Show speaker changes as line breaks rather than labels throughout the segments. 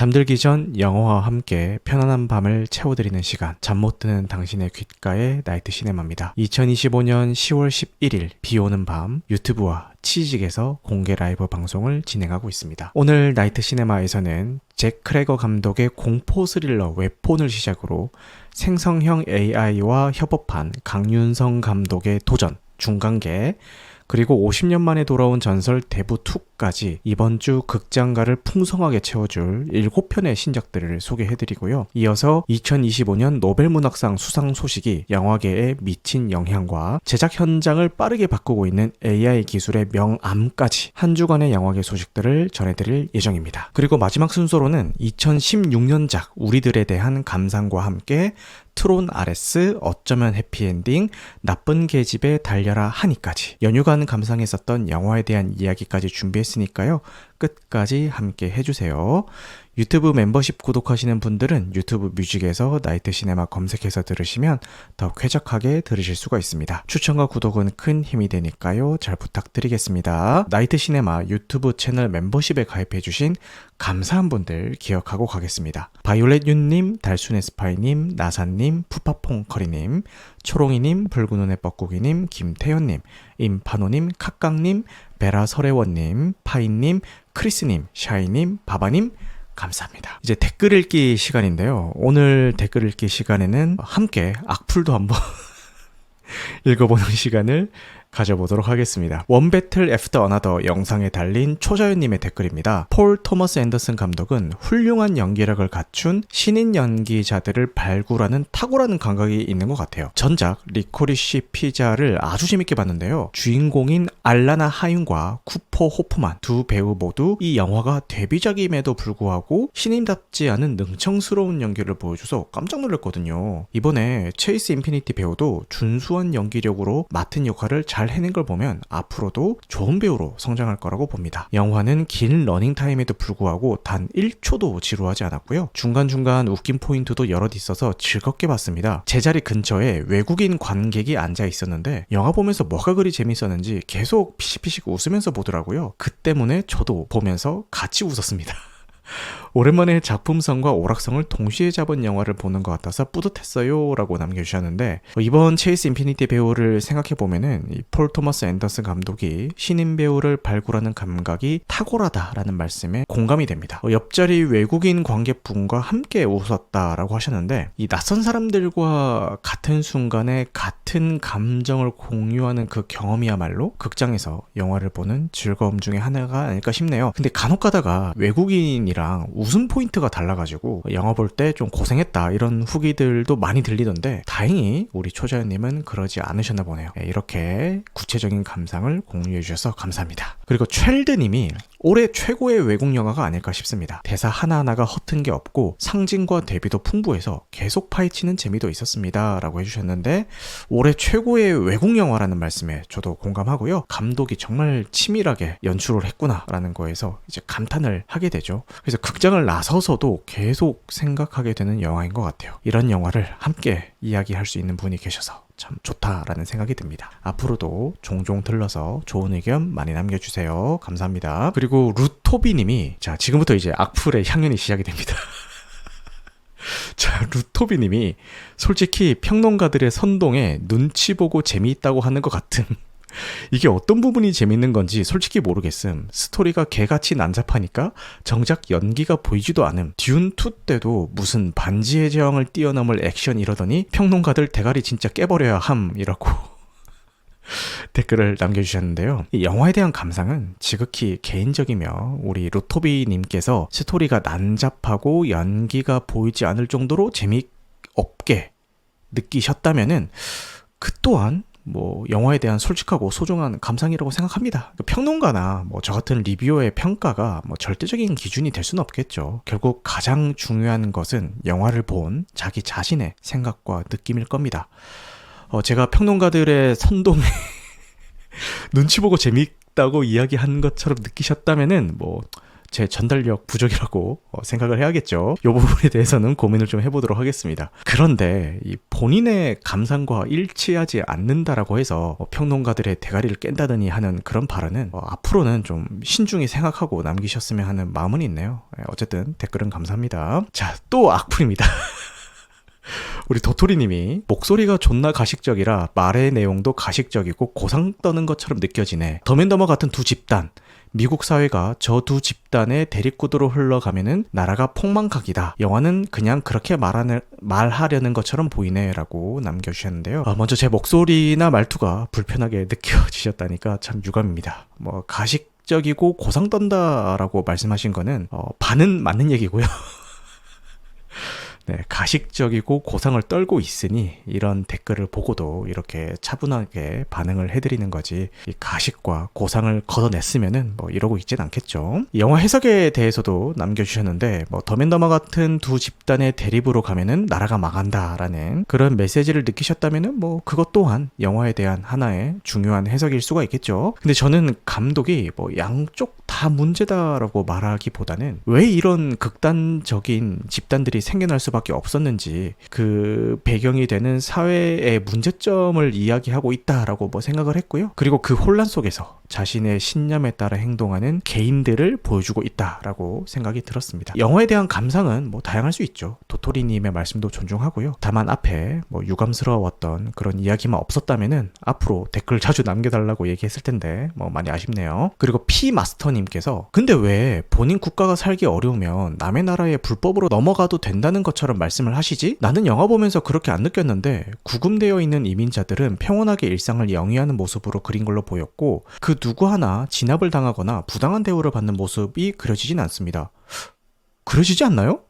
잠들기 전 영화와 함께 편안한 밤을 채워드리는 시간, 잠 못 드는 당신의 귓가에 나이트 시네마입니다. 2025년 10월 11일 비오는 밤 유튜브와 치직에서 공개 라이브 방송을 진행하고 있습니다. 오늘 나이트 시네마에서는 잭 크래거 감독의 공포 스릴러 웹폰을 시작으로 생성형 AI와 협업한 강윤성 감독의 도전, 중간계, 그리고 50년 만에 돌아온 전설 대부2까지 이번 주 극장가를 풍성하게 채워줄 7편의 신작들을 소개해드리고요. 이어서 2025년 노벨문학상 수상 소식이 영화계에 미친 영향과 제작 현장을 빠르게 바꾸고 있는 AI 기술의 명암까지 한 주간의 영화계 소식들을 전해드릴 예정입니다. 그리고 마지막 순서로는 2016년작 우리들에 대한 감상과 함께 트론 RS, 어쩌면 해피엔딩, 나쁜 계집에 달려라 하니까지 연휴간 감상했었던 영화에 대한 이야기까지 준비했으니까요. 끝까지 함께 해주세요. 유튜브 멤버십 구독하시는 분들은 유튜브 뮤직에서 나이트 시네마 검색해서 들으시면 더 쾌적하게 들으실 수가 있습니다. 추천과 구독은 큰 힘이 되니까요. 잘 부탁드리겠습니다. 나이트 시네마 유튜브 채널 멤버십에 가입해주신 감사한 분들 기억하고 가겠습니다. 바이올렛 윤님, 달순의 스파이님, 나사님, 푸파퐁커리님, 초롱이님, 붉은 눈의 뻐꾸기님, 김태현님, 임파노님, 카깡님, 베라 설혜원님, 파인님, 크리스님, 샤이님, 바바님, 감사합니다. 이제 댓글 읽기 시간인데요. 오늘 댓글 읽기 시간에는 함께 악플도 한번 읽어보는 시간을 가져보도록 하겠습니다. 원배틀 애프터 어나더 영상에 달린 초자연님의 댓글입니다. 폴 토머스 앤더슨 감독은 훌륭한 연기력을 갖춘 신인 연기자들을 발굴하는 탁월한 감각이 있는 것 같아요. 전작 리코리시 피자를 아주 재밌게 봤는데요. 주인공인 알라나 하윤과 쿠퍼 호프만 두 배우 모두 이 영화가 데뷔작임에도 불구하고 신인답지 않은 능청스러운 연기를 보여줘서 깜짝 놀랐거든요. 이번에 체이스 인피니티 배우도 준수한 연기력으로 맡은 역할을 잘 해낸 걸 보면 앞으로도 좋은 배우로 성장할 거라고 봅니다. 영화는 긴 러닝타임에도 불구하고 단 1초도 지루하지 않았고요. 중간중간 웃긴 포인트도 여럿 있어서 즐겁게 봤습니다. 제 자리 근처에 외국인 관객이 앉아 있었는데 영화 보면서 뭐가 그리 재밌었는지 계속 피식피식 웃으면서 보더라고요. 그 때문에 저도 보면서 같이 웃었습니다. 오랜만에 작품성과 오락성을 동시에 잡은 영화를 보는 것 같아서 뿌듯했어요 라고 남겨주셨는데, 이번 체이스 인피니티 배우를 생각해보면은 이 폴 토머스 앤더슨 감독이 신인 배우를 발굴하는 감각이 탁월하다라는 말씀에 공감이 됩니다. 옆자리 외국인 관객분과 함께 웃었다라고 하셨는데, 이 낯선 사람들과 같은 순간에 같은 감정을 공유하는 그 경험이야말로 극장에서 영화를 보는 즐거움 중에 하나가 아닐까 싶네요. 근데 간혹 가다가 외국인이랑 웃음 포인트가 달라가지고 영화 볼 때 좀 고생했다 이런 후기들도 많이 들리던데, 다행히 우리 초자연님은 그러지 않으셨나 보네요. 이렇게 구체적인 감상을 공유해 주셔서 감사합니다. 그리고 첼드님이 올해 최고의 외국 영화가 아닐까 싶습니다. 대사 하나하나가 허튼 게 없고 상징과 대비도 풍부해서 계속 파헤치는 재미도 있었습니다 라고 해주셨는데, 올해 최고의 외국 영화라는 말씀에 저도 공감하고요. 감독이 정말 치밀하게 연출을 했구나 라는 거에서 이제 감탄을 하게 되죠. 그래서 극장을 나서서도 계속 생각하게 되는 영화인 것 같아요. 이런 영화를 함께 이야기할 수 있는 분이 계셔서 참 좋다라는 생각이 듭니다. 앞으로도 종종 들러서 좋은 의견 많이 남겨주세요. 감사합니다. 그리고 루토비님이, 자, 지금부터 이제 악플의 향연이 시작이 됩니다. 자, 루토비님이 솔직히 평론가들의 선동에 눈치 보고 재미있다고 하는 것 같은, 이게 어떤 부분이 재밌는 건지 솔직히 모르겠음. 스토리가 개같이 난잡하니까 정작 연기가 보이지도 않음. 듄2 때도 무슨 반지의 제왕을 뛰어넘을 액션 이러더니 평론가들 대가리 진짜 깨버려야 함이라고 댓글을 남겨주셨는데요. 이 영화에 대한 감상은 지극히 개인적이며, 우리 루토비님께서 스토리가 난잡하고 연기가 보이지 않을 정도로 재미없게 느끼셨다면은 그 또한 영화에 대한 솔직하고 소중한 감상이라고 생각합니다. 평론가나 저 같은 리뷰어의 평가가 절대적인 기준이 될 수는 없겠죠. 결국 가장 중요한 것은 영화를 본 자기 자신의 생각과 느낌일 겁니다. 제가 평론가들의 선동에 눈치 보고 재밌다고 이야기한 것처럼 느끼셨다면은 제 전달력 부족이라고 생각을 해야겠죠. 이 부분에 대해서는 고민을 좀 해보도록 하겠습니다. 그런데 이 본인의 감상과 일치하지 않는다라고 해서 평론가들의 대가리를 깬다더니 하는 그런 발언은 앞으로는 좀 신중히 생각하고 남기셨으면 하는 마음은 있네요. 어쨌든 댓글은 감사합니다. 자, 또 악플입니다. 우리 도토리님이 목소리가 존나 가식적이라 말의 내용도 가식적이고 고상 떠는 것처럼 느껴지네. 더맨더머 같은 두 집단, 미국 사회가 저 두 집단의 대립구도로 흘러가면은 나라가 폭망각이다. 영화는 그냥 그렇게 말하려는 것처럼 보이네 라고 남겨주셨는데요. 먼저 제 목소리나 말투가 불편하게 느껴지셨다니까 참 유감입니다. 가식적이고 고상 떤다라고 말씀하신 거는 반은 맞는 얘기고요. 네, 가식적이고 고상을 떨고 있으니 이런 댓글을 보고도 이렇게 차분하게 반응을 해드리는 거지, 이 가식과 고상을 걷어냈으면은 이러고 있진 않겠죠. 영화 해석에 대해서도 남겨주셨는데 더맨더머 같은 두 집단의 대립으로 가면은 나라가 망한다라는 그런 메시지를 느끼셨다면은 그것 또한 영화에 대한 하나의 중요한 해석일 수가 있겠죠. 근데 저는 감독이 양쪽 다 문제다라고 말하기보다는 왜 이런 극단적인 집단들이 생겨날 수밖에 없었는지, 그 배경이 되는 사회의 문제점을 이야기하고 있다라고 생각을 했고요. 그리고 그 혼란 속에서 자신의 신념에 따라 행동하는 개인들을 보여주고 있다라고 생각이 들었습니다. 영화에 대한 감상은 다양할 수 있죠. 도토리님의 말씀도 존중하고요. 다만 앞에 유감스러웠던 그런 이야기만 없었다면은 앞으로 댓글 자주 남겨달라고 얘기했을 텐데 많이 아쉽네요. 그리고 피마스터님께서 근데 왜 본인 국가가 살기 어려우면 남의 나라에 불법으로 넘어가도 된다는 것처럼 말씀을 하시지? 나는 영화 보면서 그렇게 안 느꼈는데 구금되어 있는 이민자들은 평온하게 일상을 영위하는 모습으로 그린 걸로 보였고 그 누구 하나 진압을 당하거나 부당한 대우를 받는 모습이 그려지진 않습니다. 그려지지 않나요?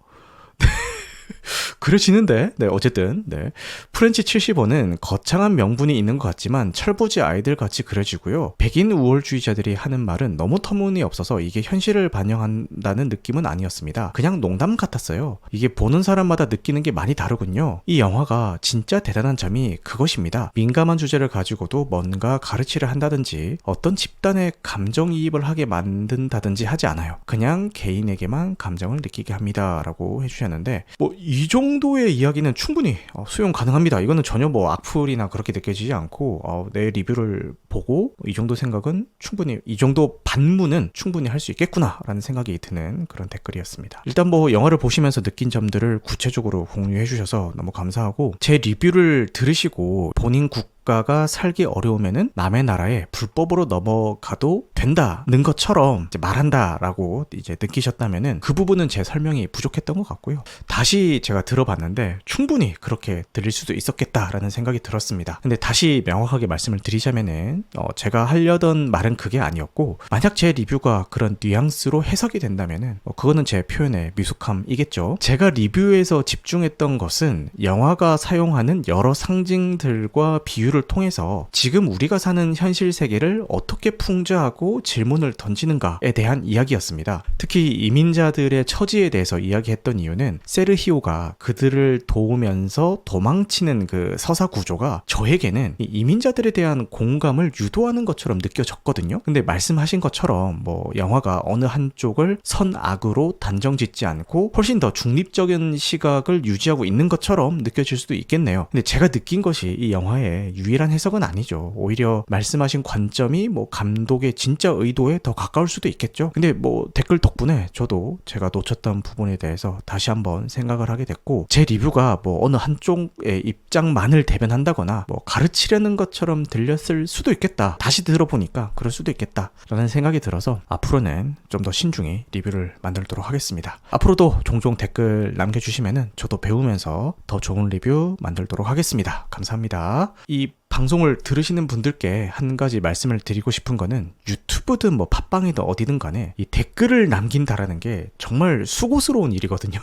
그려지는데, 네, 어쨌든, 네. 프렌치 75는 거창한 명분이 있는 것 같지만 철부지 아이들 같이 그려지고요. 백인 우월주의자들이 하는 말은 너무 터무니없어서 이게 현실을 반영한다는 느낌은 아니었습니다. 그냥 농담 같았어요. 이게 보는 사람마다 느끼는 게 많이 다르군요. 이 영화가 진짜 대단한 점이 그것입니다. 민감한 주제를 가지고도 뭔가 가르치려 한다든지 어떤 집단의 감정이입을 하게 만든다든지 하지 않아요. 그냥 개인에게만 감정을 느끼게 합니다. 라고 해주셨는데 이 정도의 이야기는 충분히 수용 가능합니다. 이거는 전혀 악플이나 그렇게 느껴지지 않고 내 리뷰를 보고 이 정도 생각은 충분히, 이 정도 반문은 충분히 할 수 있겠구나 라는 생각이 드는 그런 댓글이었습니다. 일단 영화를 보시면서 느낀 점들을 구체적으로 공유해 주셔서 너무 감사하고, 제 리뷰를 들으시고 본인 국가가 살기 어려우면은 남의 나라에 불법으로 넘어가도 된다는 것처럼 이제 말한다라고 이제 느끼셨다면은 그 부분은 제 설명이 부족했던 것 같고요. 다시 제가 들어봤는데 충분히 그렇게 들릴 수도 있었겠다라는 생각이 들었습니다. 근데 다시 명확하게 말씀을 드리자면은 제가 하려던 말은 그게 아니었고, 만약 제 리뷰가 그런 뉘앙스로 해석이 된다면은 그거는 제 표현의 미숙함이겠죠. 제가 리뷰에서 집중했던 것은 영화가 사용하는 여러 상징들과 비유를 통해서 지금 우리가 사는 현실 세계를 어떻게 풍자하고 질문을 던지는가에 대한 이야기였습니다. 특히 이민자들의 처지에 대해서 이야기했던 이유는 세르히오가 그들을 도우면서 도망치는 그 서사 구조가 저에게는 이 이민자들에 대한 공감을 유도하는 것처럼 느껴졌거든요. 근데 말씀하신 것처럼 영화가 어느 한쪽을 선악으로 단정짓지 않고 훨씬 더 중립적인 시각을 유지하고 있는 것처럼 느껴질 수도 있겠네요. 근데 제가 느낀 것이 이 영화의 유일한 해석은 아니죠. 오히려 말씀하신 관점이 감독의 진짜 의도에 더 가까울 수도 있겠죠. 근데 댓글 덕분에 저도 제가 놓쳤던 부분에 대해서 다시 한번 생각을 하게 됐고, 제 리뷰가 어느 한쪽의 입장만을 대변한다거나 가르치려는 것처럼 들렸을 수도 있겠다. 다시 들어보니까 그럴 수도 있겠다 라는 생각이 들어서 앞으로는 좀 더 신중히 리뷰를 만들도록 하겠습니다. 앞으로도 종종 댓글 남겨주시면은 저도 배우면서 더 좋은 리뷰 만들도록 하겠습니다. 감사합니다. 이 방송을 들으시는 분들께 한 가지 말씀을 드리고 싶은 거는, 유튜브든 팟빵이든 어디든 간에 이 댓글을 남긴다라는 게 정말 수고스러운 일이거든요.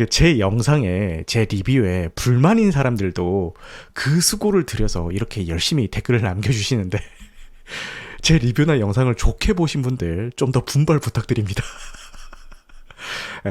제 영상에, 제 리뷰에 불만인 사람들도 그 수고를 들여서 이렇게 열심히 댓글을 남겨주시는데 제 리뷰나 영상을 좋게 보신 분들 좀 더 분발 부탁드립니다.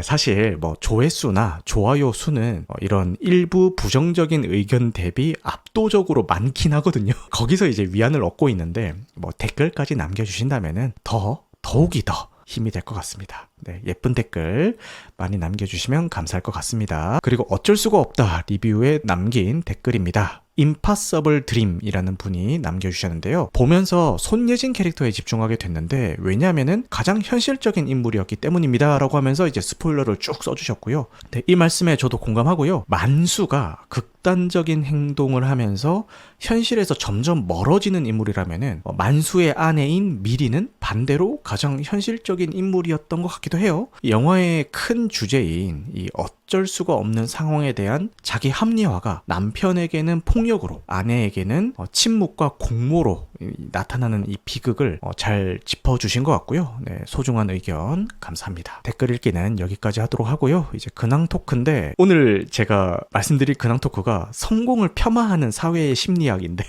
사실 조회수나 좋아요 수는 이런 일부 부정적인 의견 대비 압도적으로 많긴 하거든요. 거기서 이제 위안을 얻고 있는데 댓글까지 남겨주신다면은 더욱이 더 힘이 될 것 같습니다. 네, 예쁜 댓글 많이 남겨주시면 감사할 것 같습니다. 그리고 어쩔 수가 없다 리뷰에 남긴 댓글입니다. 임파서블 드림이라는 분이 남겨주셨는데요. 보면서 손예진 캐릭터에 집중하게 됐는데 왜냐하면은 가장 현실적인 인물이었기 때문입니다 라고 하면서 이제 스포일러를 쭉 써주셨고요. 네, 이 말씀에 저도 공감하고요. 만수가 극단적인 행동을 하면서 현실에서 점점 멀어지는 인물이라면은 만수의 아내인 미리는 반대로 가장 현실적인 인물이었던 것 같기도 해요. 이 영화의 큰 주제인 이 어쩔 수가 없는 상황에 대한 자기 합리화가 남편에게는 폭력으로 아내에게는 침묵과 공모로 나타나는 이 비극을 잘 짚어주신 것 같고요. 네, 소중한 의견 감사합니다. 댓글 읽기는 여기까지 하도록 하고요. 이제 근황 토크인데 오늘 제가 말씀드릴 근황 토크가 성공을 폄하하는 사회의 심리학인데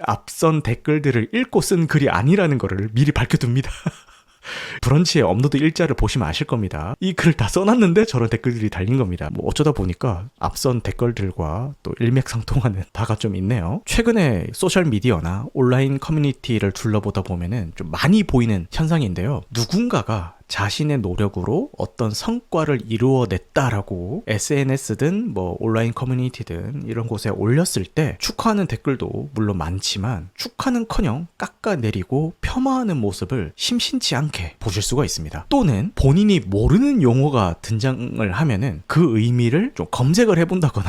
앞선 댓글들을 읽고 쓴 글이 아니라는 거를 미리 밝혀둡니다. 브런치의 업로드 일자를 보시면 아실 겁니다. 이 글을 다 써놨는데 저런 댓글들이 달린 겁니다. 뭐 어쩌다 보니까 앞선 댓글들과 또 일맥상통하는 바가 좀 있네요. 최근에 소셜미디어나 온라인 커뮤니티를 둘러보다 보면은 좀 많이 보이는 현상인데요. 누군가가 자신의 노력으로 어떤 성과를 이루어냈다라고 SNS든 뭐 온라인 커뮤니티든 이런 곳에 올렸을 때 축하하는 댓글도 물론 많지만 축하는커녕 깎아내리고 폄하하는 모습을 심심치 않게 보실 수가 있습니다. 또는 본인이 모르는 용어가 등장을 하면은 그 의미를 좀 검색을 해본다거나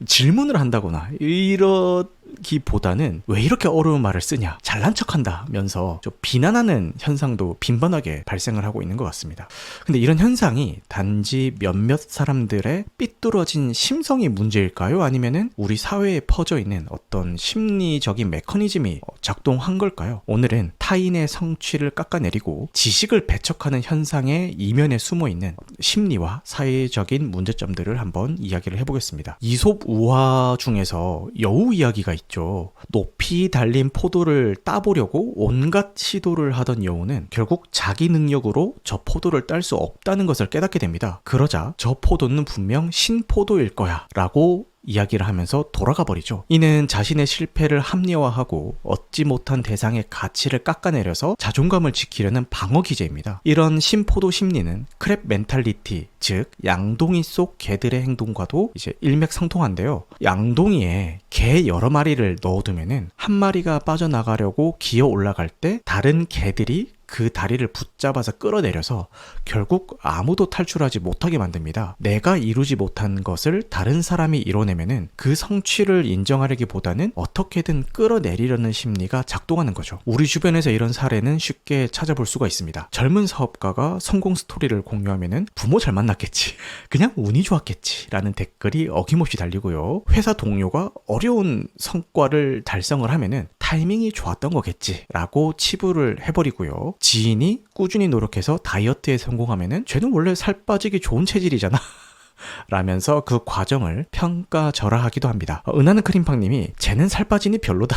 질문을 한다거나 이러기보다는 왜 이렇게 어려운 말을 쓰냐, 잘난 척한다면서 좀 비난하는 현상도 빈번하게 발생을 하고 있는 것 같습니다. 근데 이런 현상이 단지 몇몇 사람들의 삐뚤어진 심성이 문제일까요? 아니면은 우리 사회에 퍼져 있는 어떤 심리적인 메커니즘이 작동한 걸까요? 오늘은 타인의 성취를 깎아내리고 지식을 배척하는 현상의 이면에 숨어 있는 심리와 사회적인 문제점들을 한번 이야기를 해보겠습니다. 이솝 우화 중에서 여우 이야기가 있죠. 높이 달린 포도를 따보려고 온갖 시도를 하던 여우는 결국 자기 능력으로 저 포도를 딸 수 없다는 것을 깨닫게 됩니다. 그러자 저 포도는 분명 신포도일 거야 라고 이야기를 하면서 돌아가 버리죠. 이는 자신의 실패를 합리화하고 얻지 못한 대상의 가치를 깎아내려서 자존감을 지키려는 방어 기제입니다. 이런 신포도 심리는 크랩 멘탈리티, 즉 양동이 속 개들의 행동과도 이제 일맥상통한데요. 양동이에 개 여러 마리를 넣어두면은 한 마리가 빠져나가려고 기어 올라갈 때 다른 개들이 그 다리를 붙잡아서 끌어내려서 결국 아무도 탈출하지 못하게 만듭니다. 내가 이루지 못한 것을 다른 사람이 이뤄내면은 그 성취를 인정하려기보다는 어떻게든 끌어내리려는 심리가 작동하는 거죠. 우리 주변에서 이런 사례는 쉽게 찾아볼 수가 있습니다. 젊은 사업가가 성공 스토리를 공유하면은 부모 잘 만났겠지, 그냥 운이 좋았겠지 라는 댓글이 어김없이 달리고요. 회사 동료가 어려운 성과를 달성을 하면은 타이밍이 좋았던 거겠지 라고 치부를 해버리고요. 지인이 꾸준히 노력해서 다이어트에 성공하면은 쟤는 원래 살 빠지기 좋은 체질이잖아 라면서 그 과정을 평가절하하기도 합니다. 은하는 크림팡님이 쟤는 살 빠지니 별로다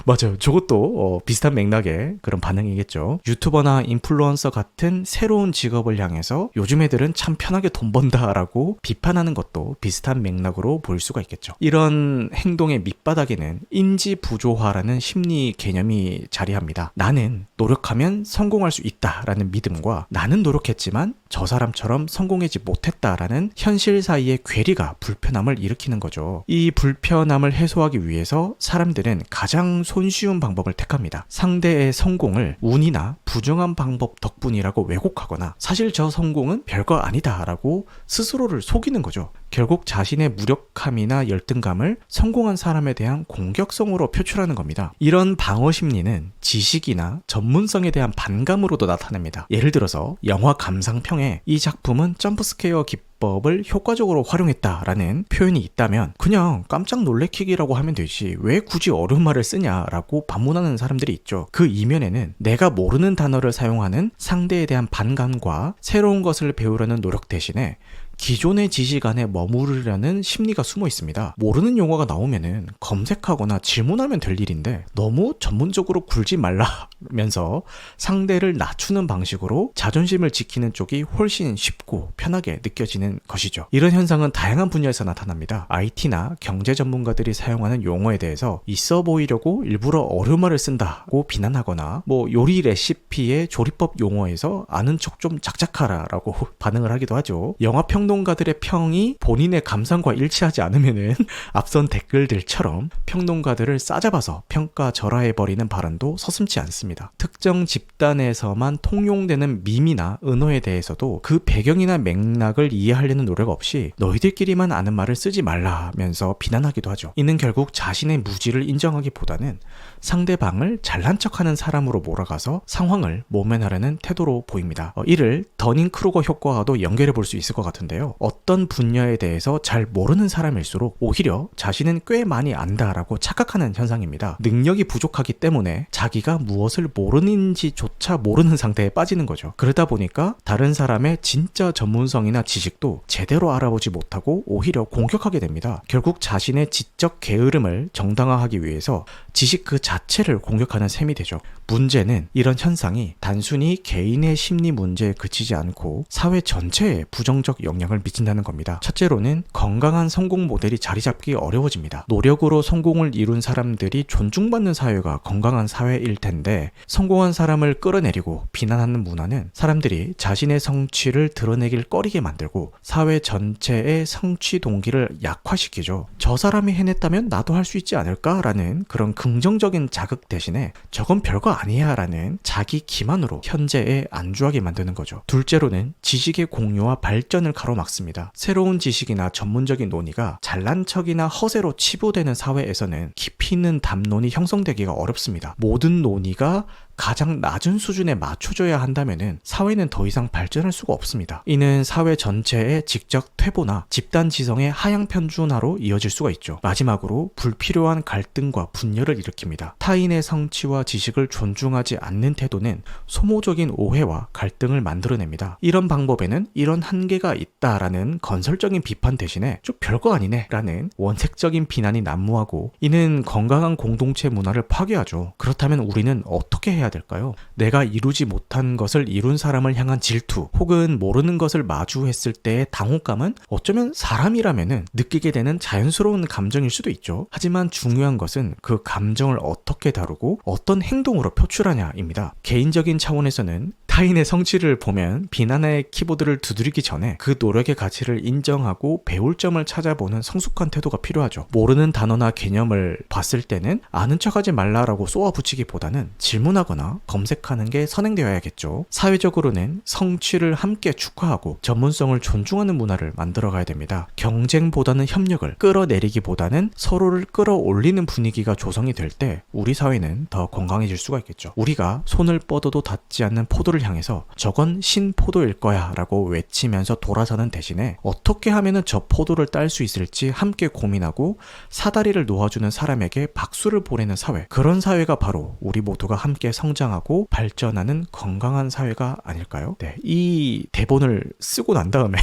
맞아요. 저것도 비슷한 맥락의 그런 반응이겠죠. 유튜버나 인플루언서 같은 새로운 직업을 향해서 요즘 애들은 참 편하게 돈 번다라고 비판하는 것도 비슷한 맥락으로 보일 수가 있겠죠. 이런 행동의 밑바닥에는 인지 부조화라는 심리 개념이 자리합니다. 나는 노력하면 성공할 수 있다라는 믿음과 나는 노력했지만 저 사람처럼 성공하지 못했다라는 현실 사이의 괴리가 불편함을 일으키는 거죠. 이 불편함을 해소하기 위해서 사람들은 가장 손쉬운 방법을 택합니다. 상대의 성공을 운이나 부정한 방법 덕분이라고 왜곡하거나 사실 저 성공은 별거 아니다라고 스스로를 속이는 거죠. 결국 자신의 무력함이나 열등감을 성공한 사람에 대한 공격성으로 표출하는 겁니다. 이런 방어 심리는 지식이나 전문성에 대한 반감으로도 나타납니다. 예를 들어서 영화 감상평에 이 작품은 점프스케어 기법을 효과적으로 활용했다라는 표현이 있다면 그냥 깜짝 놀래키기라고 하면 되지 왜 굳이 어려운 말을 쓰냐라고 반문하는 사람들이 있죠. 그 이면에는 내가 모르는 단어를 사용하는 상대에 대한 반감과 새로운 것을 배우려는 노력 대신에 기존의 지식 안에 머무르려는 심리가 숨어 있습니다. 모르는 용어가 나오면은 검색하거나 질문하면 될 일인데 너무 전문적으로 굴지 말라면서 상대를 낮추는 방식으로 자존심을 지키는 쪽이 훨씬 쉽고 편하게 느껴지는 것이죠. 이런 현상은 다양한 분야에서 나타납니다. IT나 경제 전문가들이 사용하는 용어에 대해서 있어 보이려고 일부러 어려운말을 쓴다고 비난하거나 요리 레시피의 조리법 용어에서 아는 척 좀 작작하라라고 반응을 하기도 하죠. 영화 평론가들의 평이 본인의 감상과 일치하지 않으면은 앞선 댓글들처럼 평론가들을 싸잡아서 평가절하해버리는 발언도 서슴지 않습니다. 특정 집단에서만 통용되는 밈이나 은어에 대해서도 그 배경이나 맥락을 이해하려는 노력 없이 너희들끼리만 아는 말을 쓰지 말라면서 비난하기도 하죠. 이는 결국 자신의 무지를 인정하기보다는 상대방을 잘난 척하는 사람으로 몰아가서 상황을 모면하려는 태도로 보입니다. 이를 더닝크루거 효과와도 연결해 볼 수 있을 것 같은데요. 어떤 분야에 대해서 잘 모르는 사람일수록 오히려 자신은 꽤 많이 안다라고 착각하는 현상입니다. 능력이 부족하기 때문에 자기가 무엇을 모르는지조차 모르는 상태에 빠지는 거죠. 그러다 보니까 다른 사람의 진짜 전문성이나 지식도 제대로 알아보지 못하고 오히려 공격하게 됩니다. 결국 자신의 지적 게으름을 정당화하기 위해서 지식 그 자체를 공격하는 셈이 되죠. 문제는 이런 현상이 단순히 개인의 심리 문제에 그치지 않고 사회 전체에 부정적 영향을 미친다는 겁니다. 첫째로는 건강한 성공 모델이 자리 잡기 어려워집니다. 노력으로 성공을 이룬 사람들이 존중받는 사회가 건강한 사회일 텐데 성공한 사람을 끌어내리고 비난하는 문화는 사람들이 자신의 성취를 드러내길 꺼리게 만들고 사회 전체의 성취 동기를 약화시키죠. 저 사람이 해냈다면 나도 할 수 있지 않을까라는 그런 긍정적인 자극 대신에 저건 별거 아니야 라는 자기 기만으로 현재에 안주하게 만드는 거죠. 둘째로는 지식의 공유와 발전을 가로막습니다. 새로운 지식이나 전문적인 논의가 잘난 척이나 허세로 치부되는 사회에서는 깊이 있는 담론이 형성되기가 어렵습니다. 모든 논의가 가장 낮은 수준에 맞춰져야 한다면은 사회는 더 이상 발전할 수가 없습니다. 이는 사회 전체의 직접 퇴보나 집단 지성의 하향 편준화로 이어질 수가 있죠. 마지막으로 불필요한 갈등과 분열을 일으킵니다. 타인의 성취와 지식을 존중하지 않는 태도는 소모적인 오해와 갈등을 만들어냅니다. 이런 방법에는 이런 한계가 있다라는 건설적인 비판 대신에 좀 별거 아니네 라는 원색적인 비난이 난무하고 이는 건강한 공동체 문화를 파괴하죠. 그렇다면 우리는 어떻게 해야 될까요? 내가 이루지 못한 것을 이룬 사람을 향한 질투 혹은 모르는 것을 마주했을 때의 당혹감은 어쩌면 사람이라면은 느끼게 되는 자연스러운 감정일 수도 있죠. 하지만 중요한 것은 그 감정을 어떻게 다루고 어떤 행동으로 표출하냐입니다. 개인적인 차원에서는 타인의 성취를 보면 비난의 키보드를 두드리기 전에 그 노력의 가치를 인정하고 배울 점을 찾아보는 성숙한 태도가 필요하죠. 모르는 단어나 개념을 봤을 때는 아는 척하지 말라라고 쏘아붙이기보다는 질문하거나 검색하는 게 선행되어야겠죠. 사회적으로는 성취를 함께 축하하고 전문성을 존중하는 문화를 만들어가야 됩니다. 경쟁보다는 협력을 끌어내리기보다는 서로를 끌어올리는 분위기가 조성이 될 때 우리 사회는 더 건강해질 수가 있겠죠. 우리가 손을 뻗어도 닿지 않는 포도를 향해서 저건 신포도일 거야 라고 외치면서 돌아서는 대신에 어떻게 하면 저 포도를 딸 수 있을지 함께 고민하고 사다리를 놓아주는 사람에게 박수를 보내는 사회, 그런 사회가 바로 우리 모두가 함께 성장하고 발전하는 건강한 사회가 아닐까요? 네, 이 대본을 쓰고 난 다음에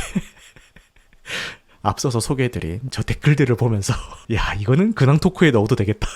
앞서서 소개해드린 저 댓글들을 보면서 야, 이거는 근황 토크에 넣어도 되겠다.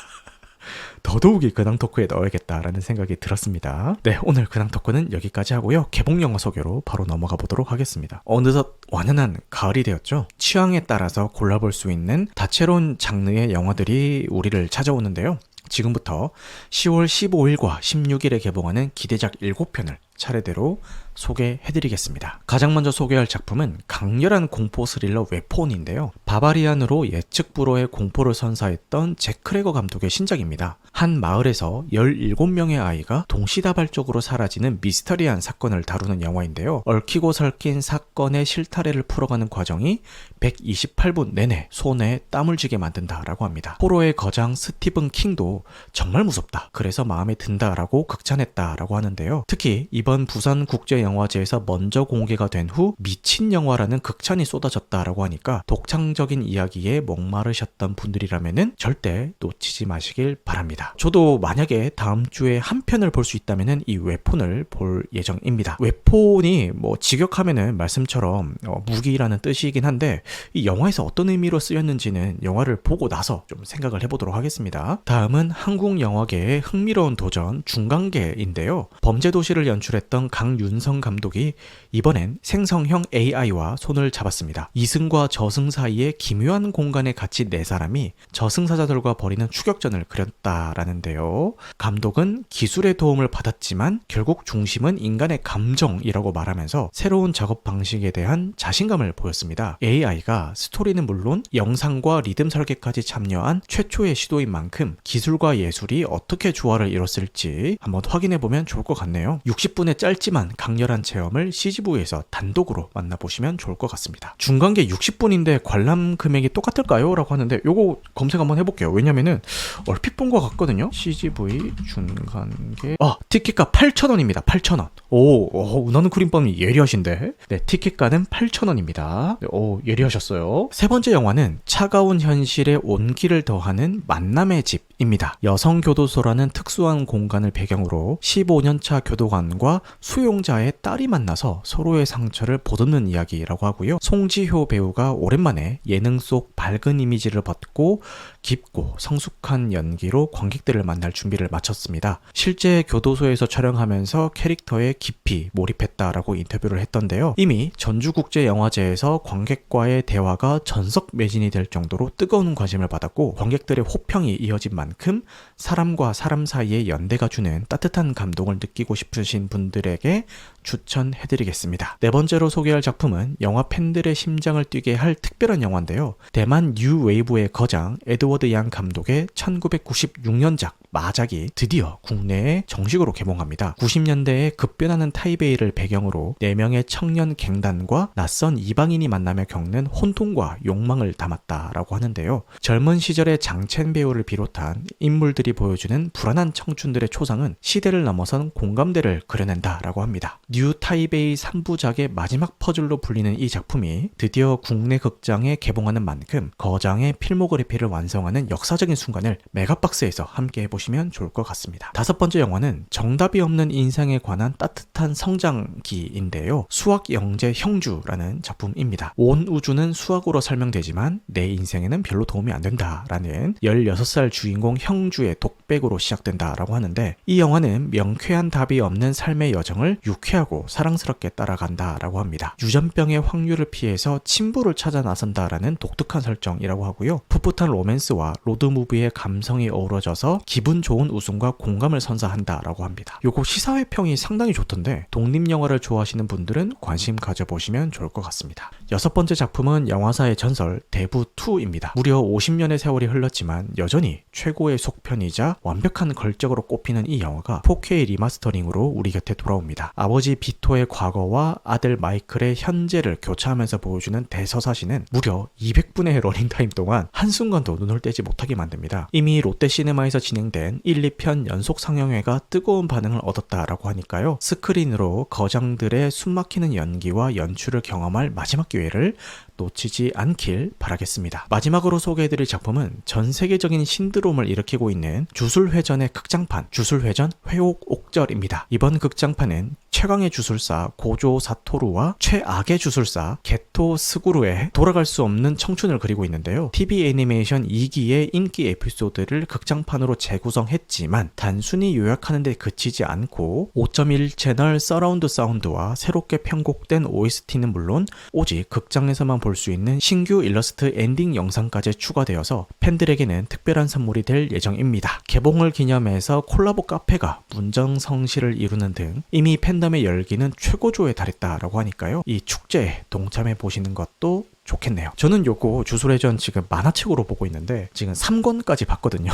더더욱이 근황 토크에 넣어야겠다라는 생각이 들었습니다. 네, 오늘 근황 토크는 여기까지 하고요. 개봉 영화 소개로 바로 넘어가 보도록 하겠습니다. 어느덧 완연한 가을이 되었죠. 취향에 따라서 골라볼 수 있는 다채로운 장르의 영화들이 우리를 찾아오는데요. 지금부터 10월 15일과 16일에 개봉하는 기대작 7편을 차례대로 소개해드리겠습니다. 가장 먼저 소개할 작품은 강렬한 공포 스릴러 웨폰인데요. 바바리안으로 예측 불허의 공포를 선사했던 잭 크레거 감독의 신작입니다. 한 마을에서 17명의 아이가 동시다발적으로 사라지는 미스터리한 사건을 다루는 영화인데요. 얽히고 설킨 사건의 실타래를 풀어가는 과정이 128분 내내 손에 땀을 쥐게 만든다라고 합니다. 호러의 거장 스티븐 킹도 정말 무섭다, 그래서 마음에 든다라고 극찬했다라고 하는데요. 특히 이번 부산국제영화제에서 먼저 공개가 된 후 미친 영화라는 극찬이 쏟아졌다라고 하니까 독창적인 이야기에 목마르셨던 분들이라면은 절대 놓치지 마시길 바랍니다. 있습니다. 저도 만약에 다음 주에 한 편을 볼 수 있다면은 이 웹폰을 볼 예정입니다. 웹폰이 뭐 직역하면은 말씀처럼 무기라는 뜻이긴 한데 이 영화에서 어떤 의미로 쓰였는지는 영화를 보고 나서 좀 생각을 해보도록 하겠습니다. 다음은 한국 영화계의 흥미로운 도전 중간계인데요. 범죄도시를 연출했던 강윤성 감독이 이번엔 생성형 AI와 손을 잡았습니다. 이승과 저승 사이의 기묘한 공간에 갇힌 네 사람이 저승사자들과 벌이는 추격전을 그렸다라는데요. 감독은 기술의 도움을 받았지만 결국 중심은 인간의 감정이라고 말하면서 새로운 작업 방식에 대한 자신감을 보였습니다. AI가 스토리는 물론 영상과 리듬 설계까지 참여한 최초의 시도인 만큼 기술과 예술이 어떻게 조화를 이뤘을지 한번 확인해보면 좋을 것 같네요. 60분의 짧지만 강렬한 체험을 CGV에서 단독으로 만나보시면 좋을 것 같습니다. 중간계 60분인데 관람 금액이 똑같을까요? 라고 하는데 요거 검색 한번 해볼게요. 왜냐면은 얼핏 본 것 같거든요. CGV 중간계 티켓가 8,000원입니다. 8,000원. 운하는 크림빵이 예리하신데. 네, 티켓가는 8,000원입니다. 예리하셨어요. 세 번째 영화는 차가운 현실에 온기를 더하는 만남의 집입니다. 여성교도소라는 특수한 공간을 배경으로 15년차 교도관과 수용자의 딸이 만나서 서로의 상처를 보듬는 이야기라고 하고요. 송지효 배우가 오랜만에 예능 속 밝은 이미지를 벗고 깊고 성숙한 연기로 관객들을 만날 준비를 마쳤습니다. 실제 교도소에서 촬영하면서 캐릭터에 깊이 몰입했다라고 인터뷰를 했던데요. 이미 전주국제영화제에서 관객과의 대화가 전석 매진이 될 정도로 뜨거운 관심을 받았고 관객들의 호평이 이어진 만큼 사람과 사람 사이의 연대가 주는 따뜻한 감동을 느끼고 싶으신 분들에게 추천해드리겠습니다. 네 번째로 소개할 작품은 영화 팬들의 심장을 뛰게 할 특별한 영화인데요. 대만 뉴웨이브의 거장 에드워드 양 감독의 1996년작 마작이 드디어 국내에 정식으로 개봉합니다. 90년대에 급변하는 타이베이를 배경으로 4명의 청년 갱단과 낯선 이방인이 만나며 겪는 혼돈과 욕망을 담았다라고 하는데요. 젊은 시절의 장첸 배우를 비롯한 인물들이 보여주는 불안한 청춘들의 초상은 시대를 넘어선 공감대를 그려낸다라고 합니다. 뉴 타이베이 3부작의 마지막 퍼즐로 불리는 이 작품이 드디어 국내 극장에 개봉하는 만큼 거장의 필모그래피를 완성하는 역사적인 순간을 메가박스에서 함께 해보시면 좋을 것 같습니다. 다섯 번째 영화는 정답이 없는 인생에 관한 따뜻한 성장기인데요. 수학 영재 형주라는 작품입니다. 온 우주는 수학으로 설명되지만 내 인생에는 별로 도움이 안 된다라는 16살 주인공 형주의 독백으로 시작된다라고 하는데 이 영화는 명쾌한 답이 없는 삶의 여정을 유쾌하고 사랑스럽게 따라간다라고 합니다. 유전병의 확률을 피해서 친부를 찾아 나선다라는 독특한 설정이라고 하고요. 풋풋한 로맨스와 로드무비의 감성이 어우러져서 기분 좋은 웃음과 공감을 선사한다라고 합니다. 요거 시사회 평이 상당히 좋던데 독립영화를 좋아하시는 분들은 관심 가져보시면 좋을 것 같습니다. 여섯 번째 작품은 영화사의 전설 대부2입니다. 무려 50년의 세월이 흘렀지만 여전히 최고의 속편이자 완벽한 걸작으로 꼽히는 이 영화가 4K 리마스터링으로 우리 곁에 돌아옵니다. 아버지 비토의 과거와 아들 마이클의 현재를 교차하면서 보여주는 대서사시는 무려 200분의 러닝타임 동안 한순간도 눈을 떼지 못하게 만듭니다. 이미 롯데시네마에서 진행된 1, 2편 연속 상영회가 뜨거운 반응을 얻었다라고 하니까요. 스크린으로 거장들의 숨막히는 연기와 연출을 경험할 마지막 기회를 놓치지 않길 바라겠습니다. 마지막으로 소개해드릴 작품은 전 세계적인 신드롬을 일으키고 있는 주술회전의 극장판 주술회전 회옥옥절입니다. 이번 극장판은 최강의 주술사 고조 사토루와 최악의 주술사 게토 스구루의 돌아갈 수 없는 청춘을 그리고 있는데요. TV 애니메이션 2기의 인기 에피소드를 극장판으로 재구성했지만 단순히 요약하는 데 그치지 않고 5.1 채널 서라운드 사운드와 새롭게 편곡된 OST는 물론 오직 극장에서만 볼 수 있는 신규 일러스트 엔딩 영상까지 추가되어서 팬들에게는 특별한 선물이 될 예정입니다. 개봉을 기념해서 콜라보 카페가 문정성시를 이루는 등 이미 팬덤의 열기는 최고조에 달했다라고 하니까요. 이 축제에 동참해 보시는 것도 좋겠네요. 저는 요거 주술회전 지금 만화책으로 보고 있는데 지금 3권까지 봤거든요.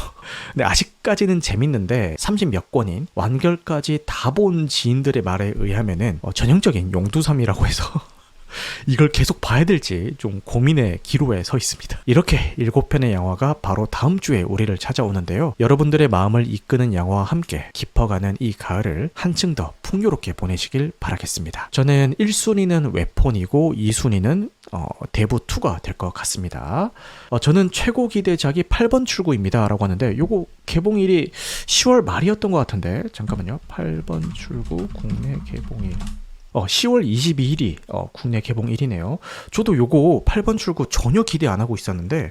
근데 아직까지는 재밌는데 30몇 권인 완결까지 다 본 지인들의 말에 의하면은 전형적인 용두삼이라고 해서 이걸 계속 봐야 될지 좀 고민의 기로에 서 있습니다. 이렇게 7편의 영화가 바로 다음 주에 우리를 찾아오는데요. 여러분들의 마음을 이끄는 영화와 함께 깊어가는 이 가을을 한층 더 풍요롭게 보내시길 바라겠습니다. 저는 1순위는 웨폰이고 2순위는 대부2가 될 것 같습니다. 저는 최고 기대작이 8번 출구입니다 라고 하는데 요거 개봉일이 10월 말이었던 것 같은데 잠깐만요. 8번 출구 국내 개봉일 10월 22일이 국내 개봉일이네요. 저도 요거 8번 출구 전혀 기대 안 하고 있었는데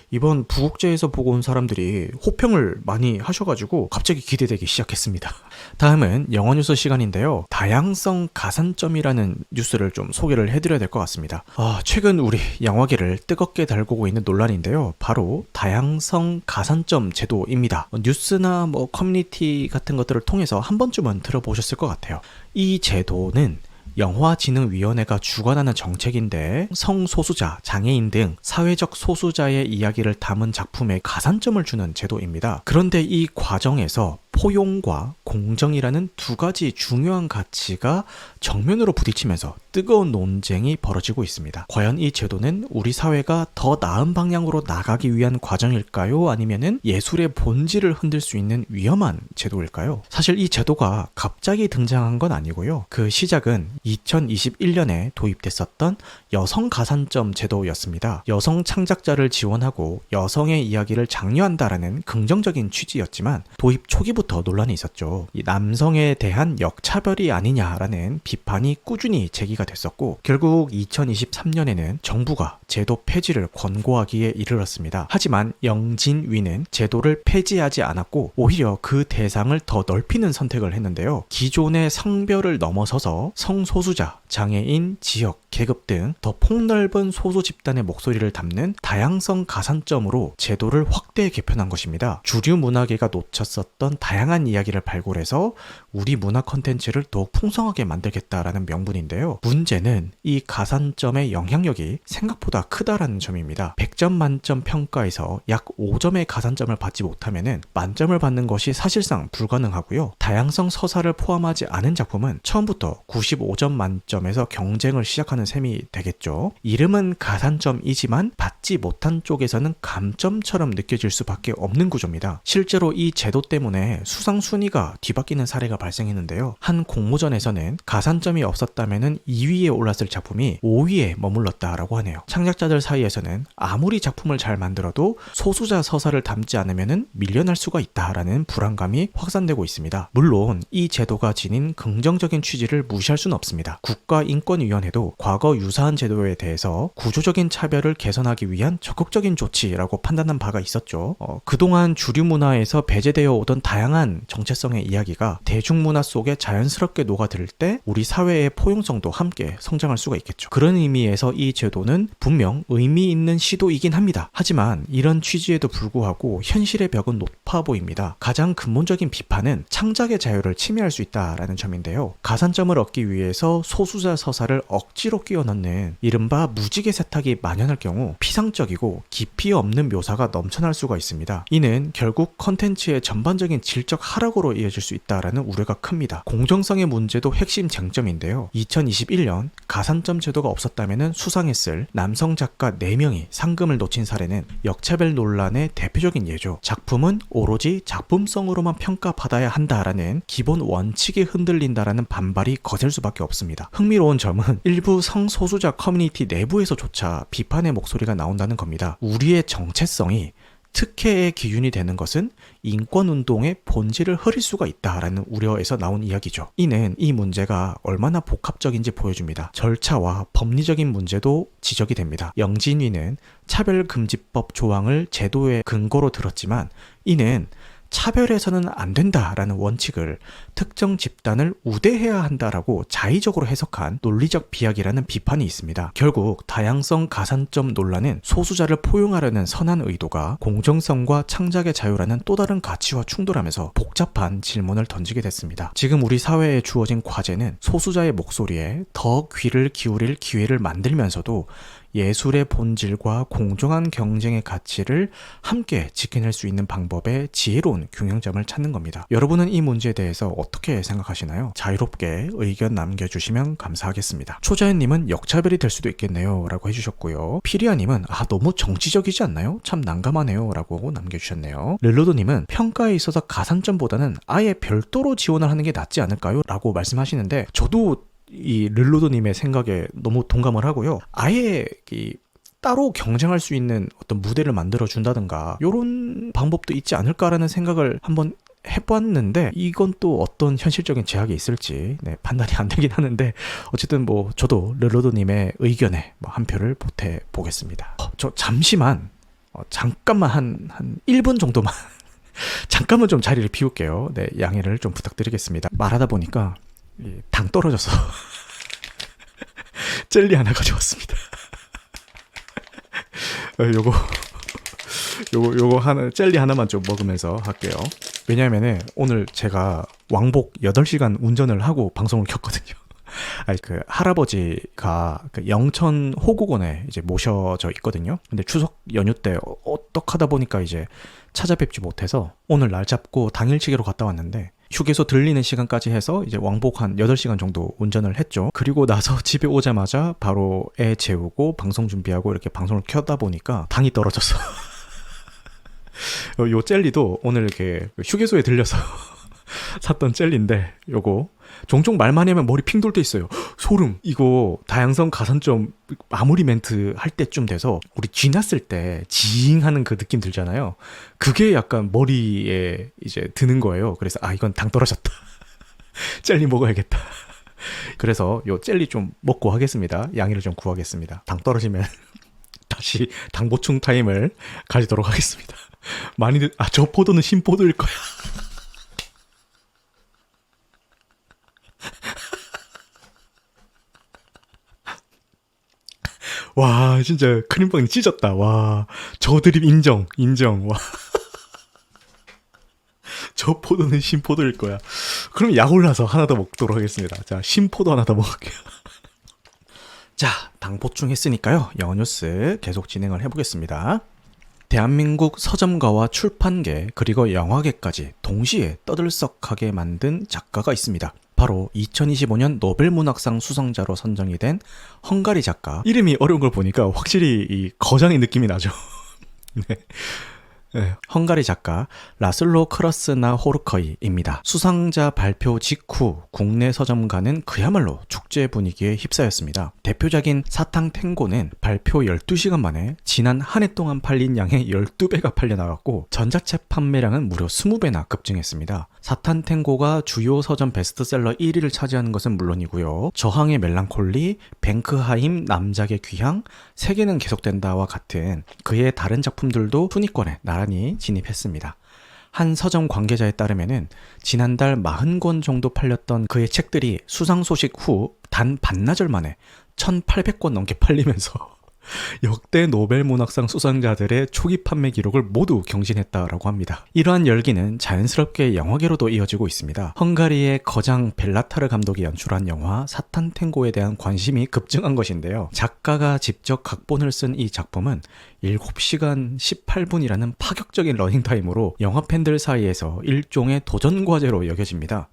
이번 부국제에서 보고 온 사람들이 호평을 많이 하셔가지고 갑자기 기대되기 시작했습니다. 다음은 영화뉴스 시간인데요. 다양성 가산점이라는 뉴스를 좀 소개를 해드려야 될 것 같습니다. 최근 우리 영화계를 뜨겁게 달구고 있는 논란인데요. 바로 다양성 가산점 제도입니다. 뉴스나 커뮤니티 같은 것들을 통해서 한 번쯤은 들어보셨을 것 같아요. 이 제도는 영화진흥위원회가 주관하는 정책인데 성소수자, 장애인 등 사회적 소수자의 이야기를 담은 작품에 가산점을 주는 제도입니다. 그런데 이 과정에서 포용과 공정이라는 두 가지 중요한 가치가 정면으로 부딪히면서 뜨거운 논쟁이 벌어지고 있습니다. 과연 이 제도는 우리 사회가 더 나은 방향으로 나가기 위한 과정일까요? 아니면은 예술의 본질을 흔들 수 있는 위험한 제도일까요? 사실 이 제도가 갑자기 등장한 건 아니고요. 그 시작은 2021년에 도입됐었던 여성 가산점 제도였습니다. 여성 창작자를 지원하고 여성의 이야기를 장려한다라는 긍정적인 취지였지만 도입 초기부터 논란이 있었죠. 이 남성에 대한 역차별이 아니냐라는 비판이 꾸준히 제기가 됐었고 결국 2023년에는 정부가 제도 폐지를 권고하기에 이르렀습니다. 하지만 영진위는 제도를 폐지하지 않았고 오히려 그 대상을 더 넓히는 선택을 했는데요. 기존의 성별을 넘어서서 성소수자, 장애인, 지역, 계급 등 더 폭넓은 소수 집단의 목소리를 담는 다양성 가산점으로 제도를 확대 개편한 것입니다. 주류 문화계가 놓쳤었던 다양한 이야기를 발굴해서 우리 문화 콘텐츠를 더욱 풍성하게 만들겠다라는 명분인데요. 문제는 이 가산점의 영향력이 생각보다 크다라는 점입니다. 100점 만점 평가에서 약 5점의 가산점을 받지 못하면 만점을 받는 것이 사실상 불가능하고요. 다양성 서사를 포함하지 않은 작품은 처음부터 95점 만점에서 경쟁을 시작하는 셈이 되겠죠. 이름은 가산점이지만 받지 못한 쪽에서는 감점처럼 느껴질 수밖에 없는 구조입니다. 실제로 이 제도 때문에 수상 순위가 뒤바뀌는 사례가 발생했는데요. 한 공모전에서는 가산점이 없었다면 2위에 올랐을 작품이 5위에 머물렀다라고 하네요. 창작자들 사이에서는 아무리 작품을 잘 만들어도 소수자 서사를 담지 않으면 밀려날 수가 있다라는 불안감이 확산되고 있습니다. 물론 이 제도가 지닌 긍정적인 취지를 무시할 수는 없습니다. 국가인권위원회도 과거 유사한 제도에 대해서 구조적인 차별을 개선하기 위한 적극적인 조치라고 판단한 바가 있었죠. 그동안 주류 문화에서 배제되어 오던 다양한 정체성의 이야기가 대중문화 속에 자연스럽게 녹아들 때 우리 사회의 포용성도 함께 성장할 수가 있겠죠. 그런 의미에서 이 제도는 분명 의미 있는 시도이긴 합니다. 하지만 이런 취지에도 불구하고 현실의 벽은 높아 보입니다. 가장 근본적인 비판은 창작의 자유를 침해할 수 있다라는 점인데요. 가산점을 얻기 위해서 소수자 서사를 억지로 끼워 넣는 이른바 무지개 세탁이 만연할 경우 피상적이고 깊이 없는 묘사가 넘쳐날 수가 있습니다. 이는 결국 컨텐츠의 전반적인 질적 하락으로 이어질 수 있다라는 우려가 큽니다. 공정성의 문제도 핵심 쟁점인데요. 2021년 가산점 제도가 없었다면 수상했을 남성 작가 4명이 상금을 놓친 사례는 역차별 논란의 대표적인 예죠. 작품은 오로지 작품성으로만 평가받아야 한다라는 기본 원칙이 흔들린다라는 반발이 거셀 수밖에 없습니다. 흥미로운 점은 일부 성소수자 커뮤니티 내부에서조차 비판의 목소리가 나온다는 겁니다. 우리의 정체성이 특혜의 기준이 되는 것은 인권운동의 본질을 흐릴 수가 있다라는 우려에서 나온 이야기죠. 이는 이 문제가 얼마나 복합적인지 보여줍니다. 절차와 법리적인 문제도 지적이 됩니다. 영진위는 차별금지법 조항을 제도의 근거로 들었지만 이는 차별해서는 안 된다라는 원칙을 특정 집단을 우대해야 한다라고 자의적으로 해석한 논리적 비약이라는 비판이 있습니다. 결국 다양성 가산점 논란은 소수자를 포용하려는 선한 의도가 공정성과 창작의 자유라는 또 다른 가치와 충돌하면서 복잡한 질문을 던지게 됐습니다. 지금 우리 사회에 주어진 과제는 소수자의 목소리에 더 귀를 기울일 기회를 만들면서도 예술의 본질과 공정한 경쟁의 가치를 함께 지켜낼 수 있는 방법의 지혜로운 어떤 균형점을 찾는 겁니다. 여러분은 이 문제에 대해서 어떻게 생각하시나요? 자유롭게 의견 남겨주시면 감사하겠습니다. 초자연님은 역차별이 될 수도 있겠네요 라고 해주셨고요. 피리아님은 너무 정치적이지 않나요? 참 난감하네요 라고 남겨주셨네요. 릴로드님은 평가에 있어서 가산점보다는 아예 별도로 지원을 하는 게 낫지 않을까요? 라고 말씀하시는데 저도 이 릴로드님의 생각에 너무 동감을 하고요. 아예 따로 경쟁할 수 있는 어떤 무대를 만들어 준다든가 이런 방법도 있지 않을까라는 생각을 한번 해봤는데 이건 또 어떤 현실적인 제약이 있을지 판단이 안 되긴 하는데 어쨌든 뭐 저도 릴로드님의 의견에 한 표를 보태 보겠습니다. 저 잠시만 잠깐만 한 1분 정도만 잠깐만 좀 자리를 비울게요. 네, 양해를 좀 부탁드리겠습니다. 말하다 보니까 당 떨어져서 젤리 하나 가져왔습니다. 요거 하나, 젤리 하나만 좀 먹으면서 할게요. 왜냐면은 오늘 제가 왕복 8시간 운전을 하고 방송을 켰거든요. 그 할아버지가 그 영천 호국원에 이제 모셔져 있거든요. 근데 추석 연휴 때 어떡하다 보니까 이제 찾아뵙지 못해서 오늘 날 잡고 당일치기로 갔다 왔는데 휴게소 들리는 시간까지 해서 이제 왕복 한 8시간 정도 운전을 했죠. 그리고 나서 집에 오자마자 바로 애 재우고 방송 준비하고 이렇게 방송을 켜다 보니까 당이 떨어졌어. 요 젤리도 오늘 이렇게 휴게소에 들려서 샀던 젤리인데 요거 종종 말 많이 하면 머리 핑 돌 때 있어요. 소름. 이거 다양성 가산점 마무리 멘트 할 때쯤 돼서 우리 쥐났을 때 지잉하는 그 느낌 들잖아요. 그게 약간 머리에 이제 드는 거예요. 그래서 이건 당 떨어졌다. 젤리 먹어야겠다. 그래서 요 젤리 좀 먹고 하겠습니다. 양해를 좀 구하겠습니다. 당 떨어지면 다시 당 보충 타임을 가지도록 하겠습니다. 많이들 저 포도는 신포도일 거야. 와 진짜 크림빵이 찢었다. 와 저 드립 인정. 와 저 포도는 신포도일 거야. 그럼 약 올라서 하나 더 먹도록 하겠습니다. 자, 신포도 하나 더 먹을게요. 자, 당 보충했으니까요. 영어 뉴스 계속 진행을 해보겠습니다. 대한민국 서점가와 출판계 그리고 영화계까지 동시에 떠들썩하게 만든 작가가 있습니다. 바로 2025년 노벨문학상 수상자로 선정이 된 헝가리 작가. 이름이 어려운 걸 보니까 확실히 이 거장의 느낌이 나죠. 네. 헝가리 작가 라슬로 크라스나 호르커이입니다. 수상자 발표 직후 국내 서점가는 그야말로 축제 분위기에 휩싸였습니다. 대표작인 사탕탱고는 발표 12시간 만에 지난 한 해 동안 팔린 양의 12배가 팔려나갔고 전자책 판매량은 무려 20배나 급증했습니다. 사탕탱고가 주요 서점 베스트셀러 1위를 차지하는 것은 물론이고요. 저항의 멜랑콜리, 뱅크하임 남작의 귀향, 세계는 계속된다와 같은 그의 다른 작품들도 순위권에 나란히 진입했습니다. 한 서점 관계자에 따르면은 지난달 40권 정도 팔렸던 그의 책들이 수상 소식 후 단 반나절 만에 1,800권 넘게 팔리면서 역대 노벨문학상 수상자들의 초기 판매 기록을 모두 경신했다라고 합니다. 이러한 열기는 자연스럽게 영화계로도 이어지고 있습니다. 헝가리의 거장 벨라타르 감독이 연출한 영화 사탄탱고에 대한 관심이 급증한 것인데요. 작가가 직접 각본을 쓴 이 작품은 7시간 18분이라는 파격적인 러닝타임으로 영화 팬들 사이에서 일종의 도전과제로 여겨집니다.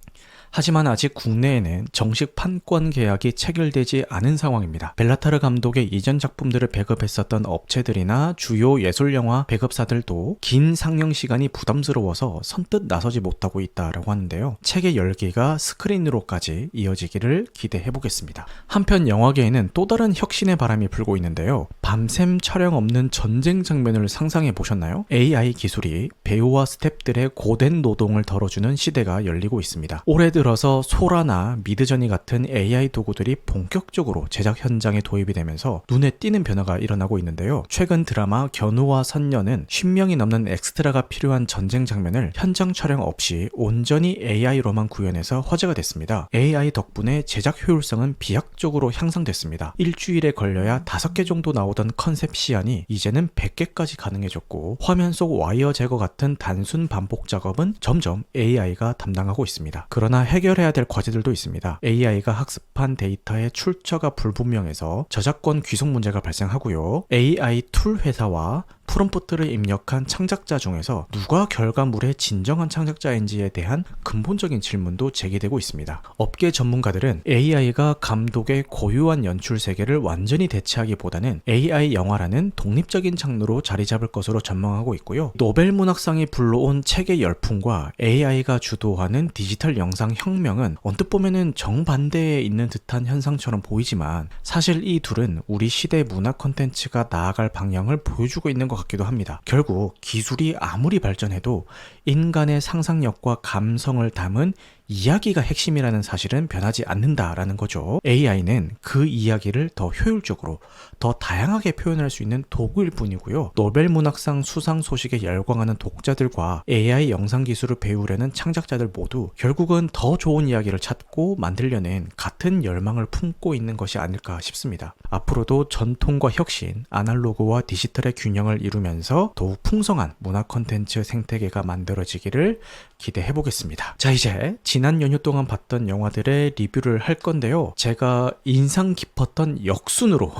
하지만 아직 국내에는 정식 판권 계약이 체결되지 않은 상황입니다. 벨라타르 감독의 이전 작품들을 배급했었던 업체들이나 주요 예술영화 배급사들도 긴 상영 시간이 부담스러워서 선뜻 나서지 못하고 있다고 하는데요. 책의 열기가 스크린으로까지 이어지기를 기대해보겠습니다. 한편 영화계에는 또 다른 혁신의 바람이 불고 있는데요. 밤샘 촬영 없는 전쟁 장면을 상상해 보셨나요? AI 기술이 배우와 스태프들의 고된 노동을 덜어주는 시대가 열리고 있습니다. 올해 들어서 소라나 미드저니 같은 AI 도구들이 본격적으로 제작 현장에 도입이 되면서 눈에 띄는 변화가 일어나고 있는데요. 최근 드라마 견우와 선녀는 10명이 넘는 엑스트라가 필요한 전쟁 장면을 현장 촬영 없이 온전히 AI로만 구현해서 화제가 됐습니다. AI 덕분에 제작 효율성은 비약적으로 향상됐습니다. 일주일에 걸려야 5개 정도 나오던 컨셉 시안이 이제는 100개까지 가능해졌고 화면 속 와이어 제거 같은 단순 반복 작업은 점점 AI가 담당하고 있습니다. 그러나 해결해야 될 과제들도 있습니다. AI가 학습한 데이터의 출처가 불분명해서 저작권 귀속 문제가 발생하고요. AI 툴 회사와 프롬프트를 입력한 창작자 중에서 누가 결과물의 진정한 창작자인지에 대한 근본적인 질문도 제기되고 있습니다. 업계 전문가들은 AI가 감독의 고유한 연출 세계를 완전히 대체하기보다는 AI 영화라는 독립적인 장르로 자리 잡을 것으로 전망하고 있고요. 노벨 문학상이 불러온 책의 열풍과 AI가 주도하는 디지털 영상 혁명은 언뜻 보면은 정반대에 있는 듯한 현상처럼 보이지만 사실 이 둘은 우리 시대 문화 콘텐츠가 나아갈 방향을 보여주고 있는 것 같기도 합니다. 결국 기술이 아무리 발전해도 인간의 상상력과 감성을 담은 이야기가 핵심이라는 사실은 변하지 않는다라는 거죠. AI는 그 이야기를 더 효율적으로, 더 다양하게 표현할 수 있는 도구일 뿐이고요. 노벨 문학상 수상 소식에 열광하는 독자들과 AI 영상 기술을 배우려는 창작자들 모두 결국은 더 좋은 이야기를 찾고 만들려는 같은 열망을 품고 있는 것이 아닐까 싶습니다. 앞으로도 전통과 혁신, 아날로그와 디지털의 균형을 이루면서 더욱 풍성한 문화 콘텐츠 생태계가 만들어지기를 기대해 보겠습니다. 자, 이제 지난 연휴 동안 봤던 영화들의 리뷰를 할 건데요. 제가 인상 깊었던 역순으로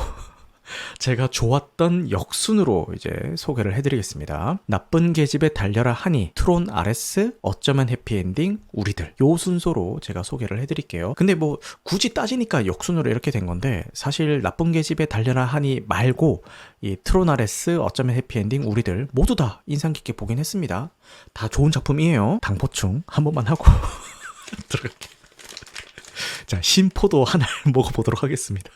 제가 좋았던 역순으로 이제 소개를 해드리겠습니다. 나쁜 계집에 달려라 하니, 트론 아레스, 어쩌면 해피엔딩, 우리들, 요 순서로 제가 소개를 해드릴게요. 근데 뭐 굳이 따지니까 역순으로 이렇게 된 건데 사실 나쁜 계집에 달려라 하니 말고 이 트론 아레스, 어쩌면 해피엔딩, 우리들 모두 다 인상 깊게 보긴 했습니다. 다 좋은 작품이에요. 당보충 한 번만 하고 들어갈게요. 자, 신포도 하나를 먹어보도록 하겠습니다.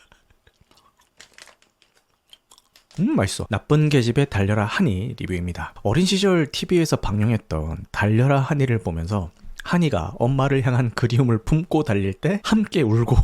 맛있어. 나쁜 계집에 달려라 하니 리뷰입니다. 어린 시절 TV에서 방영했던 달려라 하니를 보면서 하니가 엄마를 향한 그리움을 품고 달릴 때 함께 울고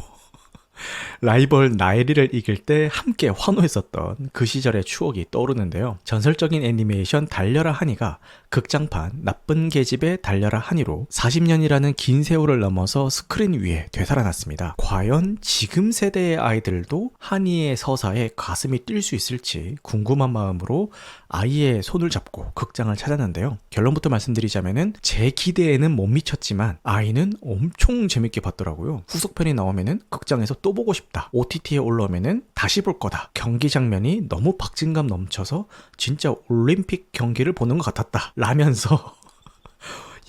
라이벌 나엘이를 이길 때 함께 환호했었던 그 시절의 추억이 떠오르는데요. 전설적인 애니메이션 달려라 하니가 극장판 나쁜 계집에 달려라 하니로 40년이라는 긴 세월을 넘어서 스크린 위에 되살아났습니다. 과연 지금 세대의 아이들도 하니의 서사에 가슴이 뛸 수 있을지 궁금한 마음으로 아이의 손을 잡고 극장을 찾았는데요. 결론부터 말씀드리자면은 제 기대에는 못 미쳤지만 아이는 엄청 재밌게 봤더라고요. 후속편이 나오면은 극장에서 또 보고 싶다. OTT에 올라오면은 다시 볼 거다. 경기 장면이 너무 박진감 넘쳐서 진짜 올림픽 경기를 보는 것 같았다. 라면서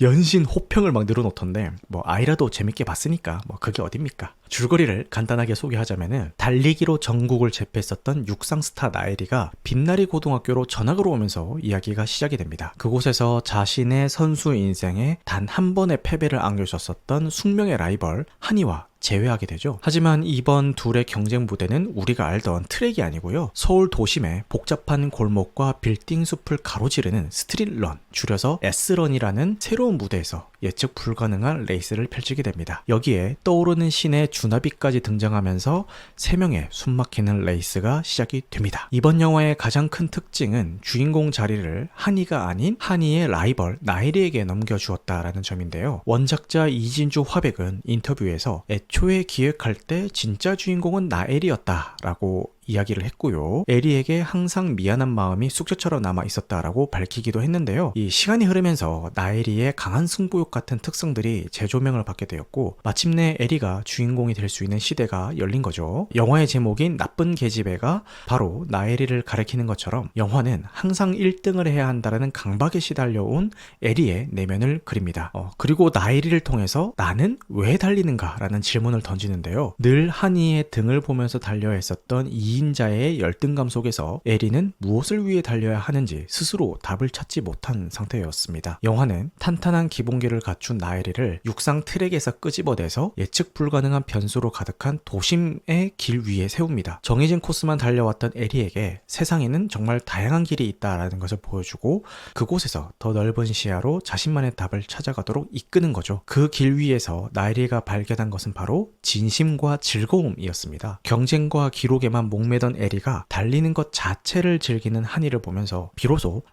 연신 호평을 막 늘어놓던데 뭐 아이라도 재밌게 봤으니까 뭐 그게 어딥니까. 줄거리를 간단하게 소개하자면은 달리기로 전국을 제패했었던 육상 스타 나엘이가 빛나리 고등학교로 전학을 오면서 이야기가 시작이 됩니다. 그곳에서 자신의 선수 인생에 단 한 번의 패배를 안겨줬었던 숙명의 라이벌 한이와 제외하게 되죠. 하지만 이번 둘의 경쟁 무대는 우리가 알던 트랙이 아니고요. 서울 도심의 복잡한 골목과 빌딩 숲을 가로지르는 스트릿런, 줄여서 S런이라는 새로운 무대에서 예측 불가능한 레이스를 펼치게 됩니다. 여기에 떠오르는 신의 주나비까지 등장하면서 3명의 숨막히는 레이스가 시작이 됩니다. 이번 영화의 가장 큰 특징은 주인공 자리를 한이가 아닌 한이의 라이벌 나엘이에게 넘겨주었다라는 점인데요. 원작자 이진주 화백은 인터뷰에서 애초에 기획할 때 진짜 주인공은 나엘이었다라고 이야기를 했고요. 에리에게 항상 미안한 마음이 숙제처럼 남아 있었다라고 밝히기도 했는데요. 이 시간이 흐르면서 나엘이의 강한 승부욕 같은 특성들이 재조명을 받게 되었고 마침내 에리가 주인공이 될 수 있는 시대가 열린 거죠. 영화의 제목인 나쁜 계집애가 바로 나엘이를 가리키는 것처럼 영화는 항상 1등을 해야 한다는 강박에 시달려온 에리의 내면을 그립니다. 그리고 나엘이를 통해서 나는 왜 달리는가 라는 질문을 던지는데요. 늘 한이의 등을 보면서 달려야 했었던 2인자의 열등감 속에서 에리는 무엇을 위해 달려야 하는지 스스로 답을 찾지 못한 상태였습니다. 영화는 탄탄한 기본기를 갖춘 나엘이를 육상 트랙에서 끄집어내서 예측 불가능한 변수로 가득한 도심의 길 위에 세웁니다. 정해진 코스만 달려왔던 에리에게 세상에는 정말 다양한 길이 있다라는 것을 보여주고 그곳에서 더 넓은 시야로 자신만의 답을 찾아가도록 이끄는 거죠. 그 길 위에서 나엘이가 발견한 것은 바로 진심과 즐거움이었습니다. 경쟁과 기록에만 목매던 에리가 달리는 것 자체를 즐기는 한이를 보면서 비로소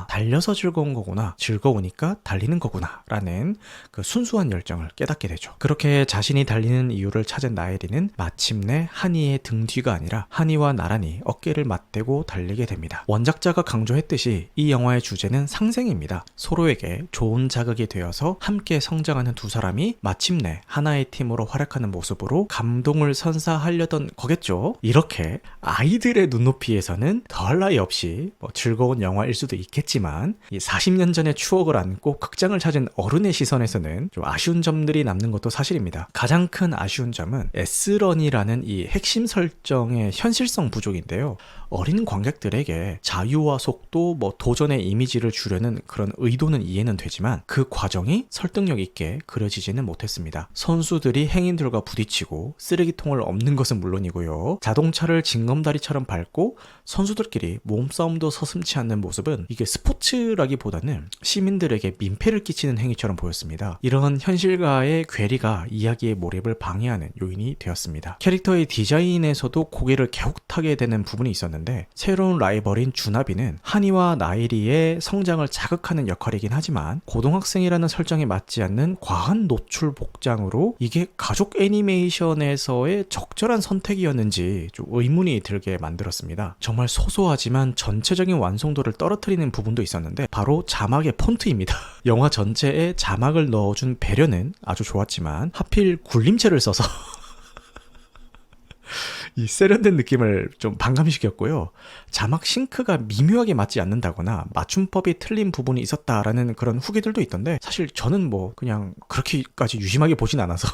달려서 즐거운 거구나, 즐거우니까 달리는 거구나 라는 그 순수한 열정을 깨닫게 되죠. 그렇게 자신이 달리는 이유를 찾은 나엘이는 마침내 한이의 등 뒤가 아니라 한이와 나란히 어깨를 맞대고 달리게 됩니다. 원작자가 강조했듯이 이 영화의 주제는 상생입니다. 서로에게 좋은 자극이 되어서 함께 성장하는 두 사람이 마침내 하나의 팀으로 활약하는 모습으로 감동을 선사하려던 거겠죠. 이렇게 아이들의 눈높이에서는 더할 나위 없이 즐거운 영화일 수도 있겠지만 이 40년 전의 추억을 안고 극장을 찾은 어른의 시선에서는 좀 아쉬운 점들이 남는 것도 사실입니다. 가장 큰 아쉬운 점은 S런이라는 이 핵심 설정의 현실성 부족인데요. 어린 관객들에게 자유와 속도, 도전의 이미지를 주려는 그런 의도는 이해는 되지만 그 과정이 설득력 있게 그려지지는 못했습니다. 선수들이 행인들과 부딪히고 쓰레기통을 엎는 것은 물론이고요. 자동차를 징검다리처럼 밟고 선수들끼리 몸싸움도 서슴지 않는 모습은 이게 스포츠라기보다는 시민들에게 민폐를 끼치는 행위처럼 보였습니다. 이런 현실과의 괴리가 이야기의 몰입을 방해하는 요인이 되었습니다. 캐릭터의 디자인에서도 고개를 갸웃하게 되는 부분이 있었는데 새로운 라이벌인 주나비는 하니와 나이리의 성장을 자극하는 역할이긴 하지만 고등학생이라는 설정에 맞지 않는 과한 노출 복장으로 이게 가족 애니메이션에서의 적절한 선택이었는지 좀 의문이 들게 만들었습니다. 정말 소소하지만 전체적인 완성도를 떨어뜨리는 부분도 있었는데 바로 자막의 폰트입니다. 영화 전체에 자막을 넣어준 배려는 아주 좋았지만 하필 굴림체를 써서 이 세련된 느낌을 좀 반감시켰고요. 자막 싱크가 미묘하게 맞지 않는다거나 맞춤법이 틀린 부분이 있었다라는 그런 후기들도 있던데 사실 저는 그냥 그렇게까지 유심하게 보진 않아서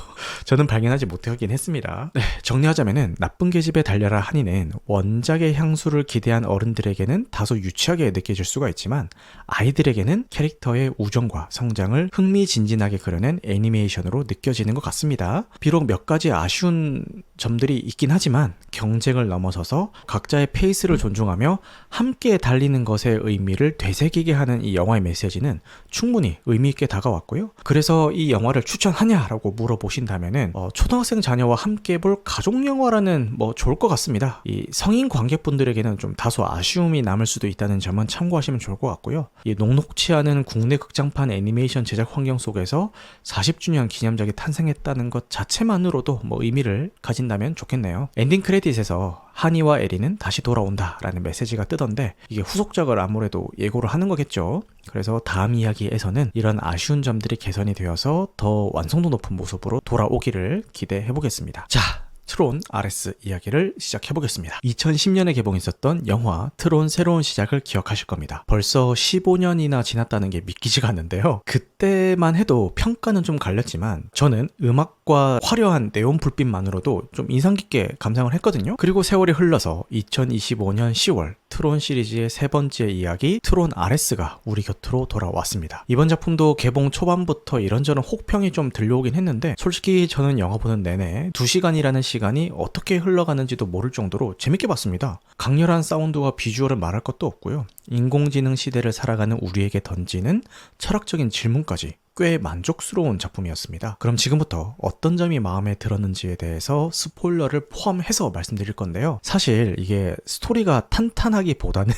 저는 발견하지 못하긴 했습니다. 네, 정리하자면은 나쁜 계집에 달려라 하니는 원작의 향수를 기대한 어른들에게는 다소 유치하게 느껴질 수가 있지만 아이들에게는 캐릭터의 우정과 성장을 흥미진진하게 그려낸 애니메이션으로 느껴지는 것 같습니다. 비록 몇 가지 아쉬운 점들이 있긴 하지만 경쟁을 넘어서서 각자의 페이스를 존중하며 함께 달리는 것의 의미를 되새기게 하는 이 영화의 메시지는 충분히 의미있게 다가왔고요. 그래서 이 영화를 추천하냐라고 물어보신다면은 초등학생 자녀와 함께 볼 가족 영화라는 좋을 것 같습니다. 이 성인 관객분들에게는 좀 다소 아쉬움이 남을 수도 있다는 점은 참고하시면 좋을 것 같고요. 이 녹록치 않은 국내 극장판 애니메이션 제작 환경 속에서 40주년 기념작이 탄생했다는 것 자체만으로도 의미를 가진다면 좋겠네요. 엔딩 크레딧에서 하니와 에리는 다시 돌아온다 라는 메시지가 뜨던데 이게 후속작을 아무래도 예고를 하는 거겠죠. 그래서 다음 이야기에서는 이런 아쉬운 점들이 개선이 되어서 더 완성도 높은 모습으로 돌아오기를 기대해 보겠습니다. 자, 트론 RS 이야기를 시작해보겠습니다. 2010년에 개봉했었던 영화 트론 새로운 시작을 기억하실 겁니다. 벌써 15년이나 지났다는 게 믿기지가 않는데요. 그때만 해도 평가는 좀 갈렸지만 저는 음악과 화려한 네온 불빛만으로도 좀 인상 깊게 감상을 했거든요. 그리고 세월이 흘러서 2025년 10월 트론 시리즈의 세 번째 이야기 트론 RS가 우리 곁으로 돌아왔습니다. 이번 작품도 개봉 초반부터 이런저런 혹평이 좀 들려오긴 했는데 솔직히 저는 영화 보는 내내 2시간이라는 시간이 어떻게 흘러가는지도 모를 정도로 재밌게 봤습니다. 강렬한 사운드와 비주얼을 말할 것도 없고요. 인공지능 시대를 살아가는 우리에게 던지는 철학적인 질문까지 꽤 만족스러운 작품이었습니다. 그럼 지금부터 어떤 점이 마음에 들었는지에 대해서 스포일러를 포함해서 말씀드릴 건데요. 사실 이게 스토리가 탄탄하기보다는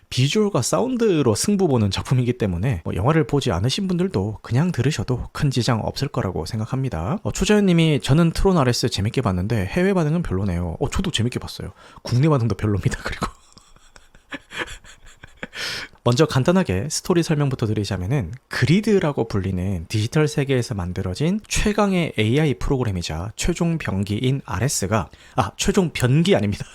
비주얼과 사운드로 승부 보는 작품이기 때문에 영화를 보지 않으신 분들도 그냥 들으셔도 큰 지장 없을 거라고 생각합니다. 초자연님이 저는 트론 RS 재밌게 봤는데 해외 반응은 별로네요. 저도 재밌게 봤어요. 국내 반응도 별로입니다. 그리고 먼저 간단하게 스토리 설명부터 드리자면은 그리드라고 불리는 디지털 세계에서 만들어진 최강의 AI 프로그램이자 최종 병기인 RS가 최종 변기 아닙니다.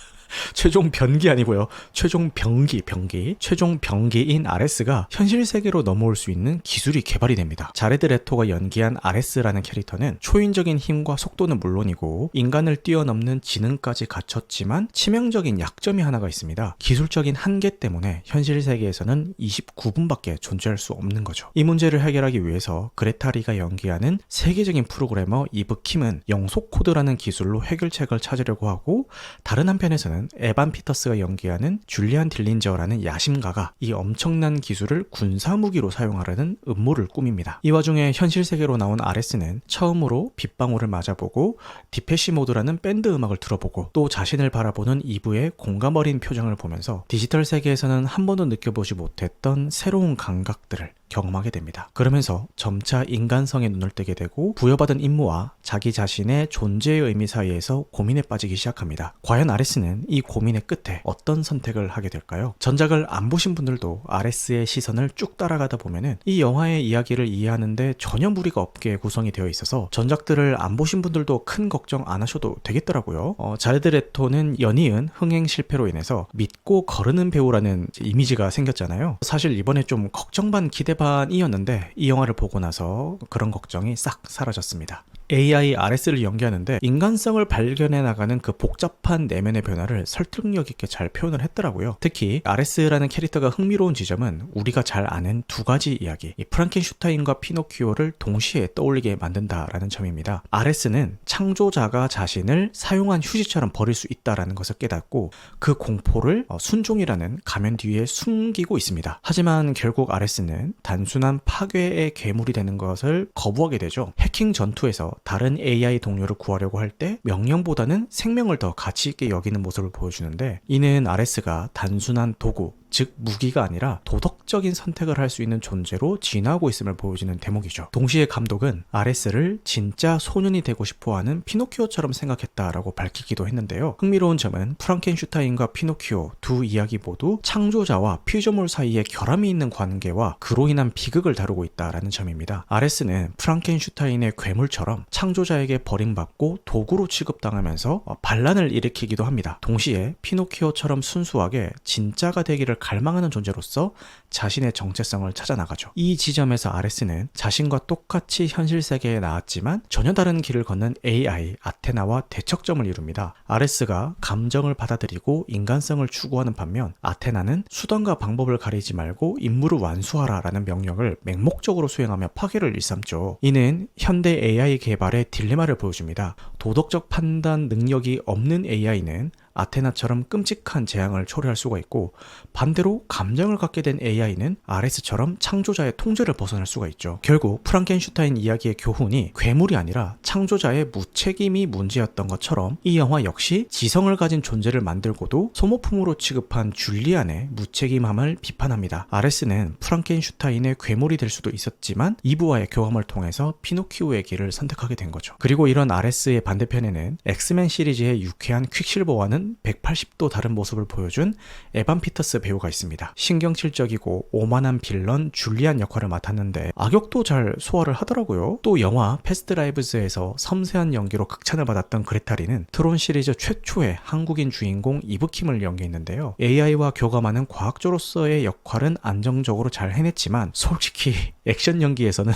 최종 변기 아니고요. 최종 병기인 RS가 현실 세계로 넘어올 수 있는 기술이 개발이 됩니다. 자레드 레토가 연기한 RS라는 캐릭터는 초인적인 힘과 속도는 물론이고 인간을 뛰어넘는 지능까지 갖췄지만 치명적인 약점이 하나가 있습니다. 기술적인 한계 때문에 현실 세계에서는 29분밖에 존재할 수 없는 거죠. 이 문제를 해결하기 위해서 그레타리가 연기하는 세계적인 프로그래머 이브 킴은 영속 코드라는 기술로 해결책을 찾으려고 하고 다른 한편에서는 에반 피터스가 연기하는 줄리안 딜린저라는 야심가가 이 엄청난 기술을 군사무기로 사용하려는 음모를 꾸밉니다. 이 와중에 현실 세계로 나온 RS는 처음으로 빗방울을 맞아보고 디페시 모드라는 밴드 음악을 들어보고 또 자신을 바라보는 이브의 공감 어린 표정을 보면서 디지털 세계에서는 한 번도 느껴보지 못했던 새로운 감각들을 경험하게 됩니다. 그러면서 점차 인간성에 눈을 뜨게 되고 부여받은 임무와 자기 자신의 존재의 의미 사이에서 고민에 빠지기 시작합니다. 과연 아레스는 이 고민의 끝에 어떤 선택을 하게 될까요? 전작을 안 보신 분들도 아레스의 시선을 쭉 따라가다 보면은 이 영화의 이야기를 이해하는데 전혀 무리가 없게 구성이 되어 있어서 전작들을 안 보신 분들도 큰 걱정 안 하셔도 되겠더라고요. 자레드 레토는 연이은 흥행 실패로 인해서 믿고 거르는 배우라는 이미지가 생겼잖아요. 사실 이번에 좀 걱정 반 기대 반이었는데 이 영화를 보고 나서 그런 걱정이 싹 사라졌습니다. AI 아레스를 연기하는데 인간성을 발견해 나가는 그 복잡한 내면의 변화를 설득력 있게 잘 표현을 했더라고요. 특히 아레스라는 캐릭터가 흥미로운 지점은 우리가 잘 아는 두 가지 이야기, 이 프랑켄슈타인과 피노키오를 동시에 떠올리게 만든다라는 점입니다. 아레스는 창조자가 자신을 사용한 휴지처럼 버릴 수 있다라는 것을 깨닫고 그 공포를 순종이라는 가면 뒤에 숨기고 있습니다. 하지만 결국 아레스는 단순한 파괴의 괴물이 되는 것을 거부하게 되죠. 해킹 전투에서 다른 AI 동료를 구하려고 할 때 명령보다는 생명을 더 가치 있게 여기는 모습을 보여주는데, 이는 아레스가 단순한 도구, 즉 무기가 아니라 도덕적인 선택을 할 수 있는 존재로 진화하고 있음을 보여주는 대목이죠. 동시에 감독은 아레스를 진짜 소년이 되고 싶어하는 피노키오처럼 생각했다라고 밝히기도 했는데요. 흥미로운 점은 프랑켄슈타인과 피노키오 두 이야기 모두 창조자와 피조물 사이에 결함이 있는 관계와 그로 인한 비극을 다루고 있다라는 점입니다. 아레스는 프랑켄슈타인의 괴물처럼 창조자에게 버림받고 도구로 취급당하면서 반란을 일으키기도 합니다. 동시에 피노키오처럼 순수하게 진짜가 되기를 갈망하는 존재로서 자신의 정체성을 찾아나가죠. 이 지점에서 아레스는 자신과 똑같이 현실 세계에 나왔지만 전혀 다른 길을 걷는 AI 아테나와 대척점을 이룹니다. 아레스가 감정을 받아들이고 인간성을 추구하는 반면 아테나는 수단과 방법을 가리지 말고 임무를 완수하라 라는 명령을 맹목적으로 수행하며 파괴를 일삼죠. 이는 현대 AI 개발의 딜레마를 보여줍니다. 도덕적 판단 능력이 없는 AI는 아테나처럼 끔찍한 재앙을 초래할 수가 있고, 반대로 감정을 갖게 된 AI는 아레스처럼 창조자의 통제를 벗어날 수가 있죠. 결국 프랑켄슈타인 이야기의 교훈이 괴물이 아니라 창조자의 무책임이 문제였던 것처럼 이 영화 역시 지성을 가진 존재를 만들고도 소모품으로 취급한 줄리안의 무책임함을 비판합니다. 아레스는 프랑켄슈타인의 괴물이 될 수도 있었지만 이브와의 교감을 통해서 피노키오의 길을 선택하게 된 거죠. 그리고 이런 아레스의 반대편에는 엑스맨 시리즈의 유쾌한 퀵실버와는 180도 다른 모습을 보여준 에반 피터스 배우가 있습니다. 신경질적이고 오만한 빌런 줄리안 역할을 맡았는데 악역도 잘 소화를 하더라고요. 또 영화 패스트 라이브즈에서 섬세한 연기로 극찬을 받았던 그레타리는 트론 시리즈 최초의 한국인 주인공 이브킴을 연기했는데요. AI와 교감하는 과학자로서의 역할은 안정적으로 잘 해냈지만 솔직히 액션 연기에서는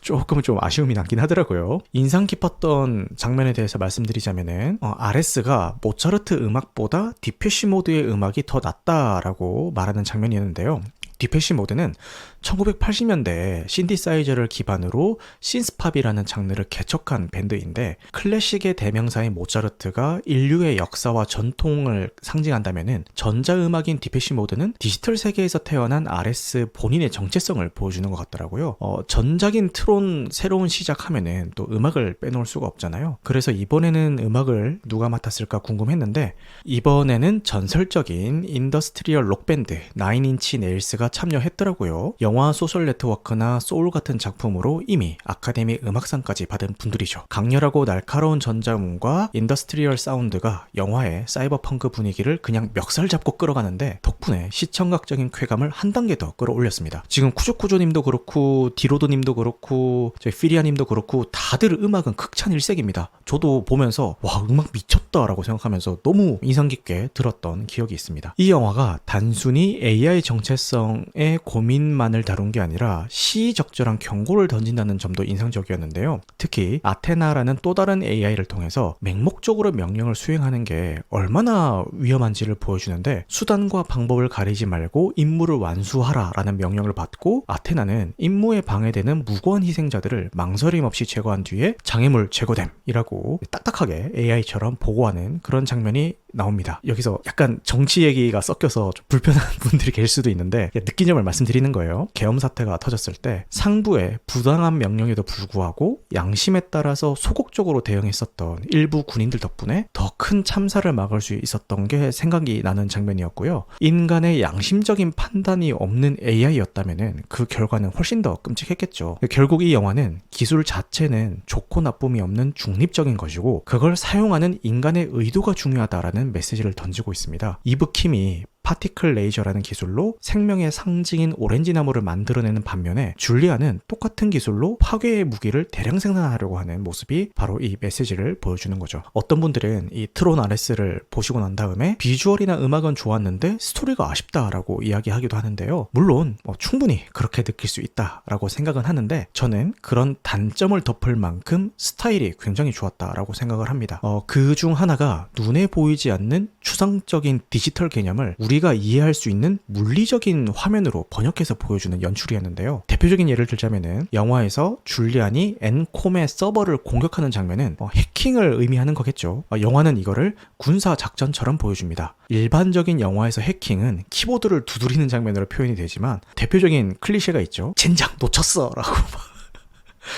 조금 좀 아쉬움이 남긴 하더라고요. 인상 깊었던 장면에 대해서 말씀드리자면은 아레스가 모차르트 음악보다 디페시 모드의 음악이 더 낫다라고 말하는 장면이었는데요. 디페시 모드는 1980년대에 신디사이저를 기반으로 신스팝이라는 장르를 개척한 밴드인데, 클래식의 대명사인 모차르트가 인류의 역사와 전통을 상징한다면은 전자음악인 디페시 모드는 디지털 세계에서 태어난 아레스 본인의 정체성을 보여주는 것 같더라고요. 전작인 트론 새로운 시작하면은 또 음악을 빼놓을 수가 없잖아요. 그래서 이번에는 음악을 누가 맡았을까 궁금했는데, 이번에는 전설적인 인더스트리얼 록밴드 나인인치 네일스가 참여했더라고요. 영화 소셜 네트워크나 소울 같은 작품으로 이미 아카데미 음악상까지 받은 분들이죠. 강렬하고 날카로운 전자음과 인더스트리얼 사운드가 영화의 사이버펑크 분위기를 그냥 멱살 잡고 끌어가는데, 덕분에 시청각적인 쾌감을 한 단계 더 끌어올렸습니다. 지금 쿠조쿠조님도 그렇고 디로도님도 그렇고 저희 피리아님도 그렇고 다들 음악은 극찬일색입니다. 저도 보면서 와, 음악 미쳤다라고 생각하면서 너무 인상 깊게 들었던 기억이 있습니다. 이 영화가 단순히 AI 정체성의 고민만을 다룬 게 아니라 시의적절한 경고를 던진다는 점도 인상적이었는데요. 특히 아테나라는 또 다른 AI를 통해서 맹목적으로 명령을 수행하는 게 얼마나 위험한지를 보여주는데, 수단과 방법을 가리지 말고 임무를 완수하라 라는 명령을 받고 아테나는 임무에 방해되는 무고한 희생자들을 망설임 없이 제거한 뒤에 장애물 제거됨이라고 딱딱하게 AI처럼 보고하는 그런 장면이 나옵니다. 여기서 약간 정치 얘기가 섞여서 좀 불편한 분들이 계실 수도 있는데 느낀 점을 말씀드리는 거예요. 계엄 사태가 터졌을 때 상부의 부당한 명령에도 불구하고 양심에 따라서 소극적으로 대응했었던 일부 군인들 덕분에 더 큰 참사를 막을 수 있었던 게 생각이 나는 장면이었고요. 인간의 양심적인 판단이 없는 AI였다면 그 결과는 훨씬 더 끔찍했겠죠. 결국 이 영화는 기술 자체는 좋고 나쁨이 없는 중립적인 것이고 그걸 사용하는 인간의 의도가 중요하다라는 메시지를 던지고 있습니다. 이브 킴이 파티클 레이저라는 기술로 생명의 상징인 오렌지 나무를 만들어내는 반면에 줄리아는 똑같은 기술로 파괴의 무기를 대량 생산하려고 하는 모습이 바로 이 메시지를 보여주는 거죠. 어떤 분들은 이 트론 RS를 보시고 난 다음에 비주얼이나 음악은 좋았는데 스토리가 아쉽다라고 이야기하기도 하는데요. 물론 충분히 그렇게 느낄 수 있다라고 생각은 하는데 저는 그런 단점을 덮을 만큼 스타일이 굉장히 좋았다라고 생각을 합니다. 그 중 하나가 눈에 보이지 않는 추상적인 디지털 개념을 우리가 이해할 수 있는 물리적인 화면으로 번역해서 보여주는 연출이었는데요. 대표적인 예를 들자면은 영화에서 줄리안이 엔콤의 서버를 공격하는 장면은 해킹을 의미하는 거겠죠. 영화는 이거를 군사 작전처럼 보여줍니다. 일반적인 영화에서 해킹은 키보드를 두드리는 장면으로 표현이 되지만 대표적인 클리셰가 있죠. 젠장 놓쳤어 라고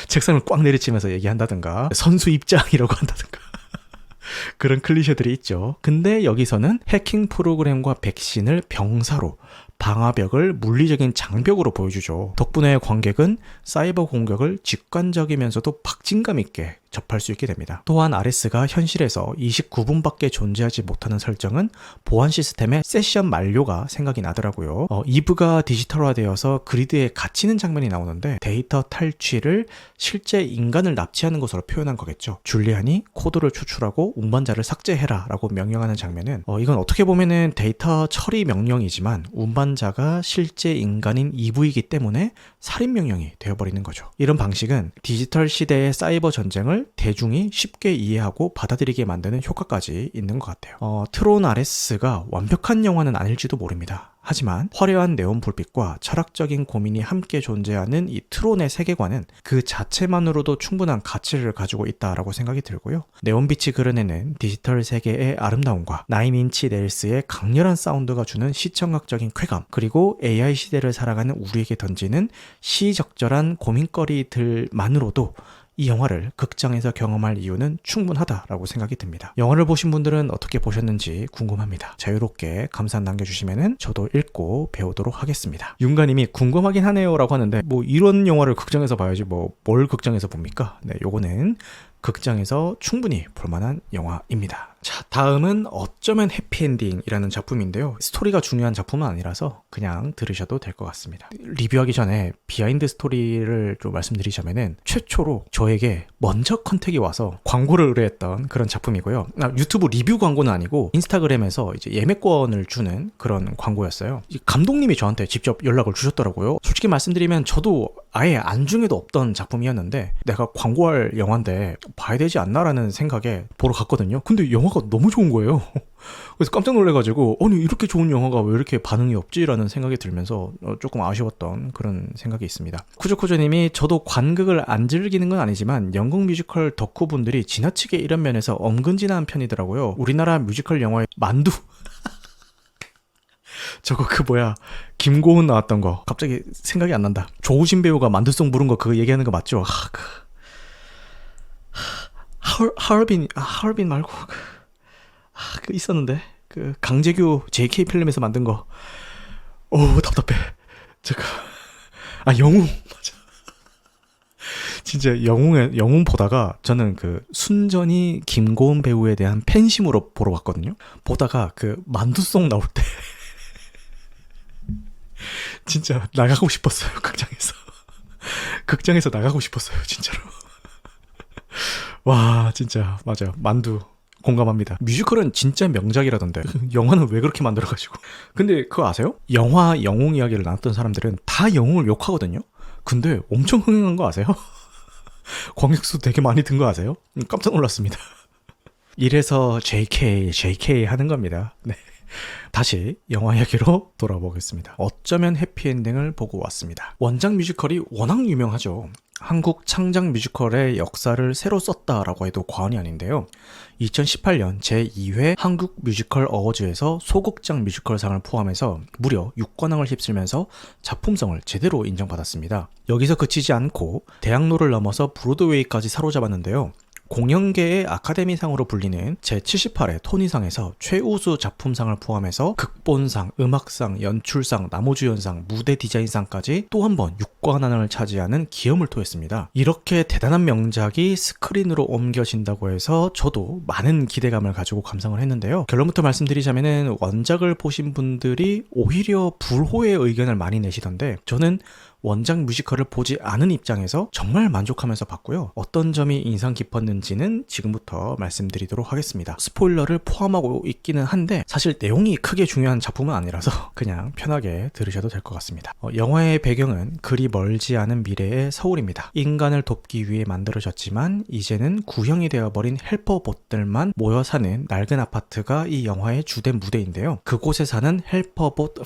책상을 꽉 내리치면서 얘기한다든가 선수 입장이라고 한다든가 그런 클리셰들이 있죠. 근데 여기서는 해킹 프로그램과 백신을 병사로 방화벽을 물리적인 장벽으로 보여주죠. 덕분에 관객은 사이버 공격을 직관적이면서도 박진감 있게 접할 수 있게 됩니다. 또한 RS가 현실에서 29분밖에 존재하지 못하는 설정은 보안 시스템의 세션 만료가 생각이 나더라고요. 이브가 디지털화되어서 그리드에 갇히는 장면이 나오는데 데이터 탈취를 실제 인간을 납치하는 것으로 표현한 거겠죠. 줄리안이 코드를 추출하고 운반자를 삭제해라 라고 명령하는 장면은 이건 어떻게 보면은 데이터 처리 명령이지만 운반자가 실제 인간인 이브이기 때문에 살인 명령이 되어버리는 거죠. 이런 방식은 디지털 시대의 사이버 전쟁을 대중이 쉽게 이해하고 받아들이게 만드는 효과까지 있는 것 같아요. 트론 RS가 완벽한 영화는 아닐지도 모릅니다. 하지만 화려한 네온 불빛과 철학적인 고민이 함께 존재하는 이 트론의 세계관은 그 자체만으로도 충분한 가치를 가지고 있다라고 생각이 들고요. 네온빛이 그려내는 디지털 세계의 아름다움과 9인치 네일스의 강렬한 사운드가 주는 시청각적인 쾌감, 그리고 AI 시대를 살아가는 우리에게 던지는 시적절한 고민거리들만으로도 이 영화를 극장에서 경험할 이유는 충분하다라고 생각이 듭니다. 영화를 보신 분들은 어떻게 보셨는지 궁금합니다. 자유롭게 감상 남겨주시면 저도 읽고 배우도록 하겠습니다. 윤가님이 궁금하긴 하네요 라고 하는데 뭐 이런 영화를 극장에서 봐야지 뭘 극장에서 봅니까? 네, 요거는 극장에서 충분히 볼만한 영화입니다. 자, 다음은 어쩌면 해피엔딩이라는 작품인데요. 스토리가 중요한 작품은 아니라서 그냥 들으셔도 될 것 같습니다. 리뷰하기 전에 비하인드 스토리를 좀 말씀드리자면은 최초로 저에게 먼저 컨택이 와서 광고를 의뢰했던 그런 작품이고요. 유튜브 리뷰 광고는 아니고 인스타그램에서 이제 예매권을 주는 그런 광고였어요. 감독님이 저한테 직접 연락을 주셨더라고요. 솔직히 말씀드리면 저도 아예 안중에도 없던 작품이었는데 내가 광고할 영화인데 봐야 되지 않나라는 생각에 보러 갔거든요. 근데 영화가 너무 좋은 거예요. 그래서 깜짝 놀래가지고 아니 이렇게 좋은 영화가 왜 이렇게 반응이 없지라는 생각이 들면서 조금 아쉬웠던 그런 생각이 있습니다. 쿠조쿠조님이 저도 관극을 안 즐기는 건 아니지만 영국 뮤지컬 덕후분들이 지나치게 이런 면에서 엄근진한 편이더라고요. 우리나라 뮤지컬 영화의 만두 저거 김고은 나왔던 거 갑자기 생각이 안 난다. 조우신 배우가 만두송 부른 거 그거 얘기하는 거 맞죠? 하얼빈 말고 그 있었는데 그 강재규 JK 필름에서 만든 거. 답답해. 영웅 맞아. 진짜 영웅 보다가 저는 그 순전히 김고은 배우에 대한 팬심으로 보러 갔거든요. 보다가 그 만두송 나올 때 진짜 나가고 싶었어요. 극장에서 나가고 싶었어요. 진짜로. 와 진짜 맞아요. 만두 공감합니다. 뮤지컬은 진짜 명작이라던데 영화는 왜 그렇게 만들어가지고. 근데 그거 아세요? 영화 영웅 이야기를 나눴던 사람들은 다 영웅을 욕하거든요. 근데 엄청 흥행한 거 아세요? 관객수 되게 많이 든 거 아세요? 깜짝 놀랐습니다. 이래서 JK 하는 겁니다. 네. 다시 영화 이야기로 돌아보겠습니다. 어쩌면 해피엔딩을 보고 왔습니다. 원작 뮤지컬이 워낙 유명하죠. 한국 창작 뮤지컬의 역사를 새로 썼다라고 해도 과언이 아닌데요. 2018년 제2회 한국 뮤지컬 어워즈에서 소극장 뮤지컬상을 포함해서 무려 6관왕을 휩쓸면서 작품성을 제대로 인정받았습니다. 여기서 그치지 않고 대학로를 넘어서 브로드웨이까지 사로잡았는데요. 공연계의 아카데미상으로 불리는 제78회 토니상에서 최우수 작품상을 포함해서 극본상, 음악상, 연출상, 나무주연상, 무대 디자인상까지 또 한 번 6관왕을 차지하는 기염을 토했습니다. 이렇게 대단한 명작이 스크린으로 옮겨진다고 해서 저도 많은 기대감을 가지고 감상을 했는데요. 결론부터 말씀드리자면 원작을 보신 분들이 오히려 불호의 의견을 많이 내시던데 저는 원작 뮤지컬을 보지 않은 입장에서 정말 만족하면서 봤고요. 어떤 점이 인상 깊었는지는 지금부터 말씀드리도록 하겠습니다. 스포일러를 포함하고 있기는 한데 사실 내용이 크게 중요한 작품은 아니라서 그냥 편하게 들으셔도 될 것 같습니다. 영화의 배경은 그리 멀지 않은 미래의 서울입니다. 인간을 돕기 위해 만들어졌지만 이제는 구형이 되어버린 헬퍼봇들만 모여 사는 낡은 아파트가 이 영화의 주된 무대인데요. 그곳에 사는 헬퍼봇 5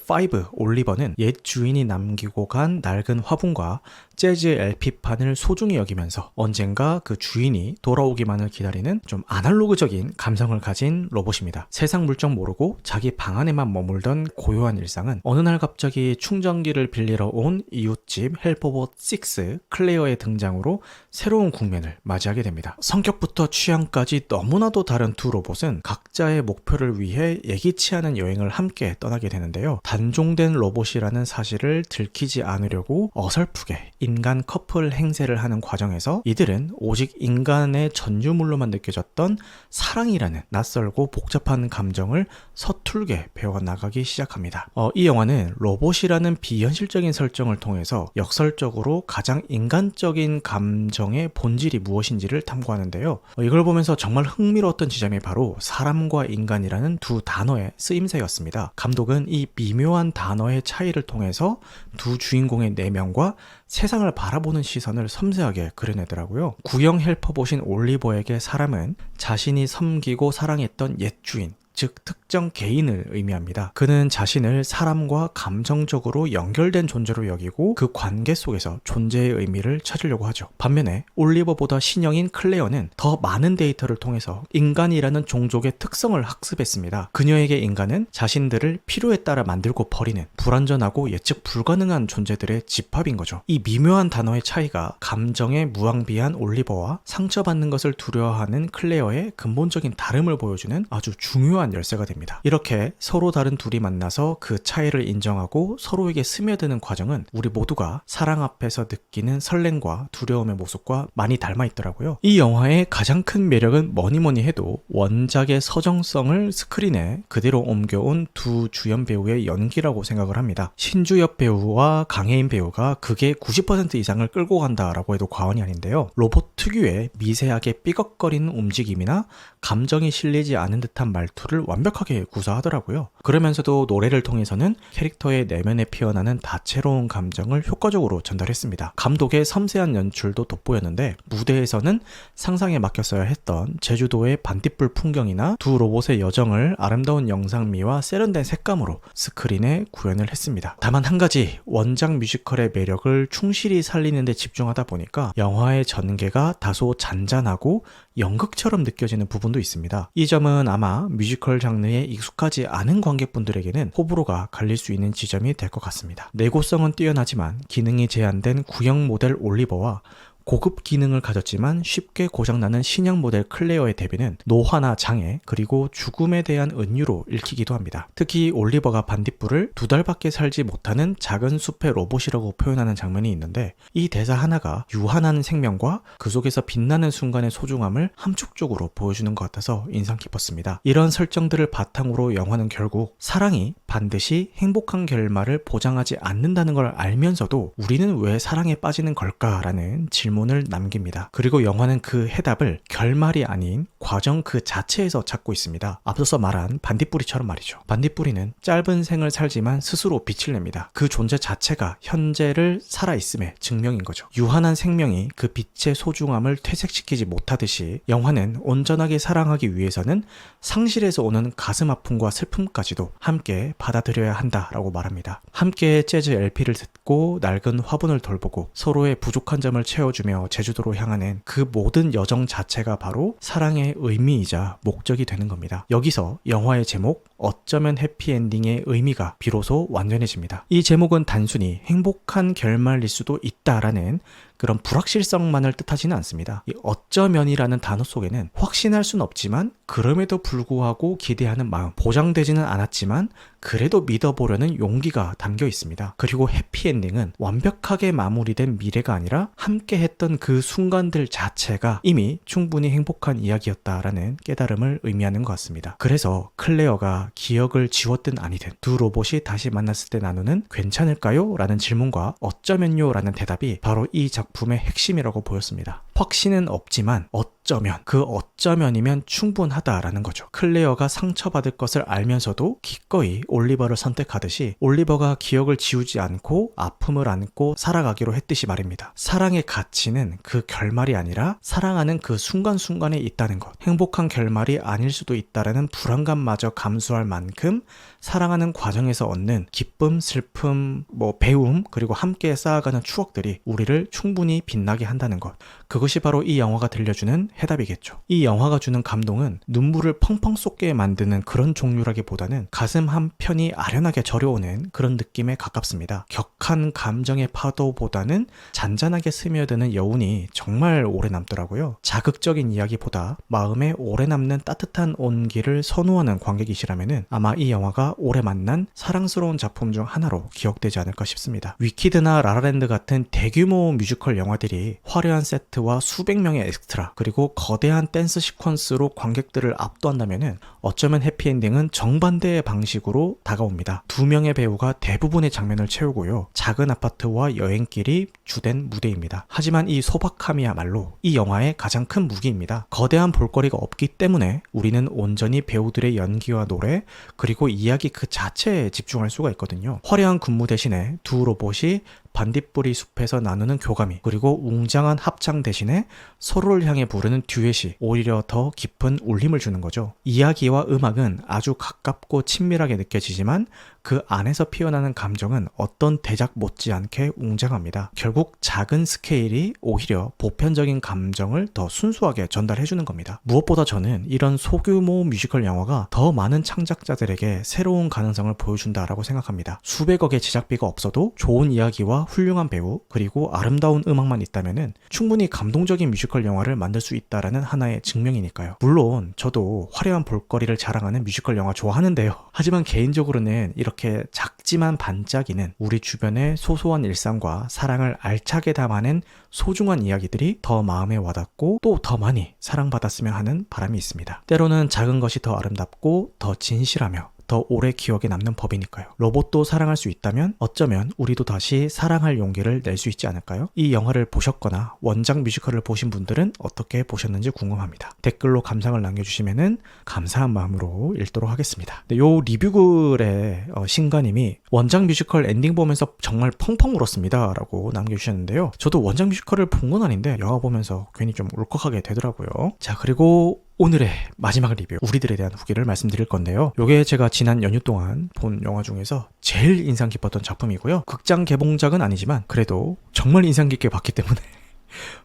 올리버는 옛 주인이 남기고 간 낡은 화분과 재즈 LP판을 소중히 여기면서 언젠가 그 주인이 돌아오기만을 기다리는 좀 아날로그적인 감성을 가진 로봇입니다. 세상 물정 모르고 자기 방 안에만 머물던 고요한 일상은 어느 날 갑자기 충전기를 빌리러 온 이웃집 헬퍼봇 6 클레어의 등장으로 새로운 국면을 맞이하게 됩니다. 성격부터 취향까지 너무나도 다른 두 로봇은 각자의 목표를 위해 예기치 않은 여행을 함께 떠나게 되는데요. 단종된 로봇이라는 사실을 들키지 않으려고 어설프게 인간 커플 행세를 하는 과정에서 이들은 오직 인간의 전유물로만 느껴졌던 사랑이라는 낯설고 복잡한 감정을 서툴게 배워나가기 시작합니다. 이 영화는 로봇이라는 비현실적인 설정을 통해서 역설적으로 가장 인간적인 감정의 본질이 무엇인지를 탐구하는데요. 이걸 보면서 정말 흥미로웠던 지점이 바로 사람과 인간이라는 두 단어의 쓰임새였습니다. 감독은 이 미묘한 단어의 차이를 통해서 두 주인공의 내면과 세상을 바라보는 시선을 섬세하게 그려내더라고요. 구형 헬퍼봇인 올리버에게 사람은 자신이 섬기고 사랑했던 옛 주인, 즉 특정 개인을 의미합니다. 그는 자신을 사람과 감정적으로 연결된 존재로 여기고 그 관계 속에서 존재의 의미를 찾으려고 하죠. 반면에 올리버보다 신형인 클레어는 더 많은 데이터를 통해서 인간이라는 종족의 특성을 학습했습니다. 그녀에게 인간은 자신들을 필요에 따라 만들고 버리는 불완전하고 예측 불가능한 존재들의 집합인 거죠. 이 미묘한 단어의 차이가 감정에 무방비한 올리버와 상처받는 것을 두려워하는 클레어의 근본적인 다름을 보여주는 아주 중요한 열쇠가 됩니다. 이렇게 서로 다른 둘이 만나서 그 차이를 인정하고 서로에게 스며드는 과정은 우리 모두가 사랑 앞에서 느끼는 설렘과 두려움의 모습과 많이 닮아 있더라고요. 이 영화의 가장 큰 매력은 뭐니 해도 원작의 서정성을 스크린에 그대로 옮겨온 두 주연 배우의 연기라고 생각을 합니다. 신주엽 배우와 강혜인 배우가 극의 90% 이상을 끌고 간다라고 해도 과언이 아닌데요. 로봇 특유의 미세하게 삐걱거리는 움직임이나 감정이 실리지 않은 듯한 말투를 완벽하게 구사하더라고요. 그러면서도 노래를 통해서는 캐릭터의 내면에 피어나는 다채로운 감정을 효과적으로 전달했습니다. 감독의 섬세한 연출도 돋보였는데 무대에서는 상상에 맡겼어야 했던 제주도의 반딧불 풍경이나 두 로봇의 여정을 아름다운 영상미와 세련된 색감으로 스크린에 구현을 했습니다. 다만 한 가지, 원작 뮤지컬의 매력을 충실히 살리는 데 집중하다 보니까 영화의 전개가 다소 잔잔하고 연극처럼 느껴지는 부분도 있습니다. 이 점은 아마 뮤지컬 장르에 익숙하지 않은 관객분들에게는 호불호가 갈릴 수 있는 지점이 될 것 같습니다. 내구성은 뛰어나지만 기능이 제한된 구형 모델 올리버와 고급 기능을 가졌지만 쉽게 고장나는 신형 모델 클레어의 대비는 노화나 장애 그리고 죽음에 대한 은유로 읽히기도 합니다. 특히 올리버가 반딧불을 2달밖에 살지 못하는 작은 숲의 로봇이라고 표현하는 장면이 있는데 이 대사 하나가 유한한 생명과 그 속에서 빛나는 순간의 소중함을 함축적으로 보여주는 것 같아서 인상 깊었습니다. 이런 설정들을 바탕으로 영화는 결국 사랑이 반드시 행복한 결말을 보장하지 않는다는 걸 알면서도 우리는 왜 사랑에 빠지는 걸까라는 질문을 질문을 남깁니다. 그리고 영화는 그 해답을 결말이 아닌 과정 그 자체에서 찾고 있습니다. 앞서서 말한 반딧불이처럼 말이죠. 반딧불이는 짧은 생을 살지만 스스로 빛을 냅니다. 그 존재 자체가 현재를 살아있음의 증명인 거죠. 유한한 생명이 그 빛의 소중함을 퇴색시키지 못하듯이 영화는 온전하게 사랑하기 위해서는 상실에서 오는 가슴 아픔과 슬픔까지도 함께 받아들여야 한다라고 말합니다. 함께 재즈 LP를 듣고 낡은 화분을 돌보고 서로의 부족한 점을 채워주며 제주도로 향하는 그 모든 여정 자체가 바로 사랑의 의미이자 목적이 되는 겁니다. 여기서 영화의 제목 어쩌면 해피엔딩의 의미가 비로소 완전해집니다. 이 제목은 단순히 행복한 결말일 수도 있다라는 그런 불확실성만을 뜻하지는 않습니다. 이 어쩌면이라는 단어 속에는 확신할 순 없지만 그럼에도 불구하고 기대하는 마음, 보장되지는 않았지만 그래도 믿어보려는 용기가 담겨 있습니다. 그리고 해피엔딩은 완벽하게 마무리된 미래가 아니라 함께했던 그 순간들 자체가 이미 충분히 행복한 이야기였다라는 깨달음을 의미하는 것 같습니다. 그래서 클레어가 기억을 지웠든 아니든 두 로봇이 다시 만났을 때 나누는 괜찮을까요? 라는 질문과 어쩌면요? 라는 대답이 바로 이 작품의 핵심이라고 보였습니다. 확신은 없지만 어쩌면, 그 어쩌면이면 충분하다라는 거죠. 클레어가 상처받을 것을 알면서도 기꺼이 올리버를 선택하듯이 올리버가 기억을 지우지 않고 아픔을 안고 살아가기로 했듯이 말입니다. 사랑의 가치는 그 결말이 아니라 사랑하는 그 순간순간에 있다는 것. 행복한 결말이 아닐 수도 있다라는 불안감마저 감수할 만큼 사랑하는 과정에서 얻는 기쁨, 슬픔, 배움, 그리고 함께 쌓아가는 추억들이 우리를 충분히 빛나게 한다는 것. 그것이 바로 이 영화가 들려주는 해답이겠죠. 이 영화가 주는 감동은 눈물을 펑펑 쏟게 만드는 그런 종류라기보다는 가슴 한편이 아련하게 저려오는 그런 느낌에 가깝습니다. 격한 감정의 파도보다는 잔잔하게 스며드는 여운이 정말 오래 남더라고요. 자극적인 이야기보다 마음에 오래 남는 따뜻한 온기를 선호하는 관객이시라면 아마 이 영화가 오래 만난 사랑스러운 작품 중 하나로 기억되지 않을까 싶습니다. 위키드나 라라랜드 같은 대규모 뮤지컬 영화들이 화려한 세트와 수백 명의 엑스트라 그리고 거대한 댄스 시퀀스로 관객들을 압도한다면 어쩌면 해피엔딩은 정반대의 방식으로 다가옵니다. 두 명의 배우가 대부분의 장면을 채우고요. 작은 아파트와 여행길이 주된 무대입니다. 하지만 이 소박함이야말로 이 영화의 가장 큰 무기입니다. 거대한 볼거리가 없기 때문에 우리는 온전히 배우들의 연기와 노래 그리고 이야기 그 자체에 집중할 수가 있거든요. 화려한 군무 대신에 두 로봇이 반딧불이 숲에서 나누는 교감이 그리고 웅장한 합창 대신에 서로를 향해 부르는 듀엣이 오히려 더 깊은 울림을 주는 거죠. 이야기와 음악은 아주 가깝고 친밀하게 느껴지지만 그 안에서 피어나는 감정은 어떤 대작 못지않게 웅장합니다. 결국 작은 스케일이 오히려 보편적인 감정을 더 순수하게 전달해주는 겁니다. 무엇보다 저는 이런 소규모 뮤지컬 영화가 더 많은 창작자들에게 새로운 가능성을 보여준다라고 생각합니다. 수백억의 제작비가 없어도 좋은 이야기와 훌륭한 배우 그리고 아름다운 음악만 있다면 충분히 감동적인 뮤지컬 영화를 만들 수 있다라는 하나의 증명이니까요. 물론 저도 화려한 볼거리를 자랑하는 뮤지컬 영화 좋아하는데요. 하지만 개인적으로는 이렇게 작지만 반짝이는 우리 주변의 소소한 일상과 사랑을 알차게 담아낸 소중한 이야기들이 더 마음에 와닿고 또 더 많이 사랑받았으면 하는 바람이 있습니다. 때로는 작은 것이 더 아름답고 더 진실하며 더 오래 기억에 남는 법이니까요. 로봇도 사랑할 수 있다면 어쩌면 우리도 다시 사랑할 용기를 낼 수 있지 않을까요? 이 영화를 보셨거나 원작 뮤지컬을 보신 분들은 어떻게 보셨는지 궁금합니다. 댓글로 감상을 남겨주시면 감사한 마음으로 읽도록 하겠습니다. 요 리뷰글의 신가님이 원작 뮤지컬 엔딩 보면서 정말 펑펑 울었습니다 라고 남겨주셨는데요. 저도 원작 뮤지컬을 본 건 아닌데 영화 보면서 괜히 좀 울컥하게 되더라고요. 자, 그리고 오늘의 마지막 리뷰, 우리들에 대한 후기를 말씀드릴 건데요. 요게 제가 지난 연휴 동안 본 영화 중에서 제일 인상 깊었던 작품이고요. 극장 개봉작은 아니지만 그래도 정말 인상 깊게 봤기 때문에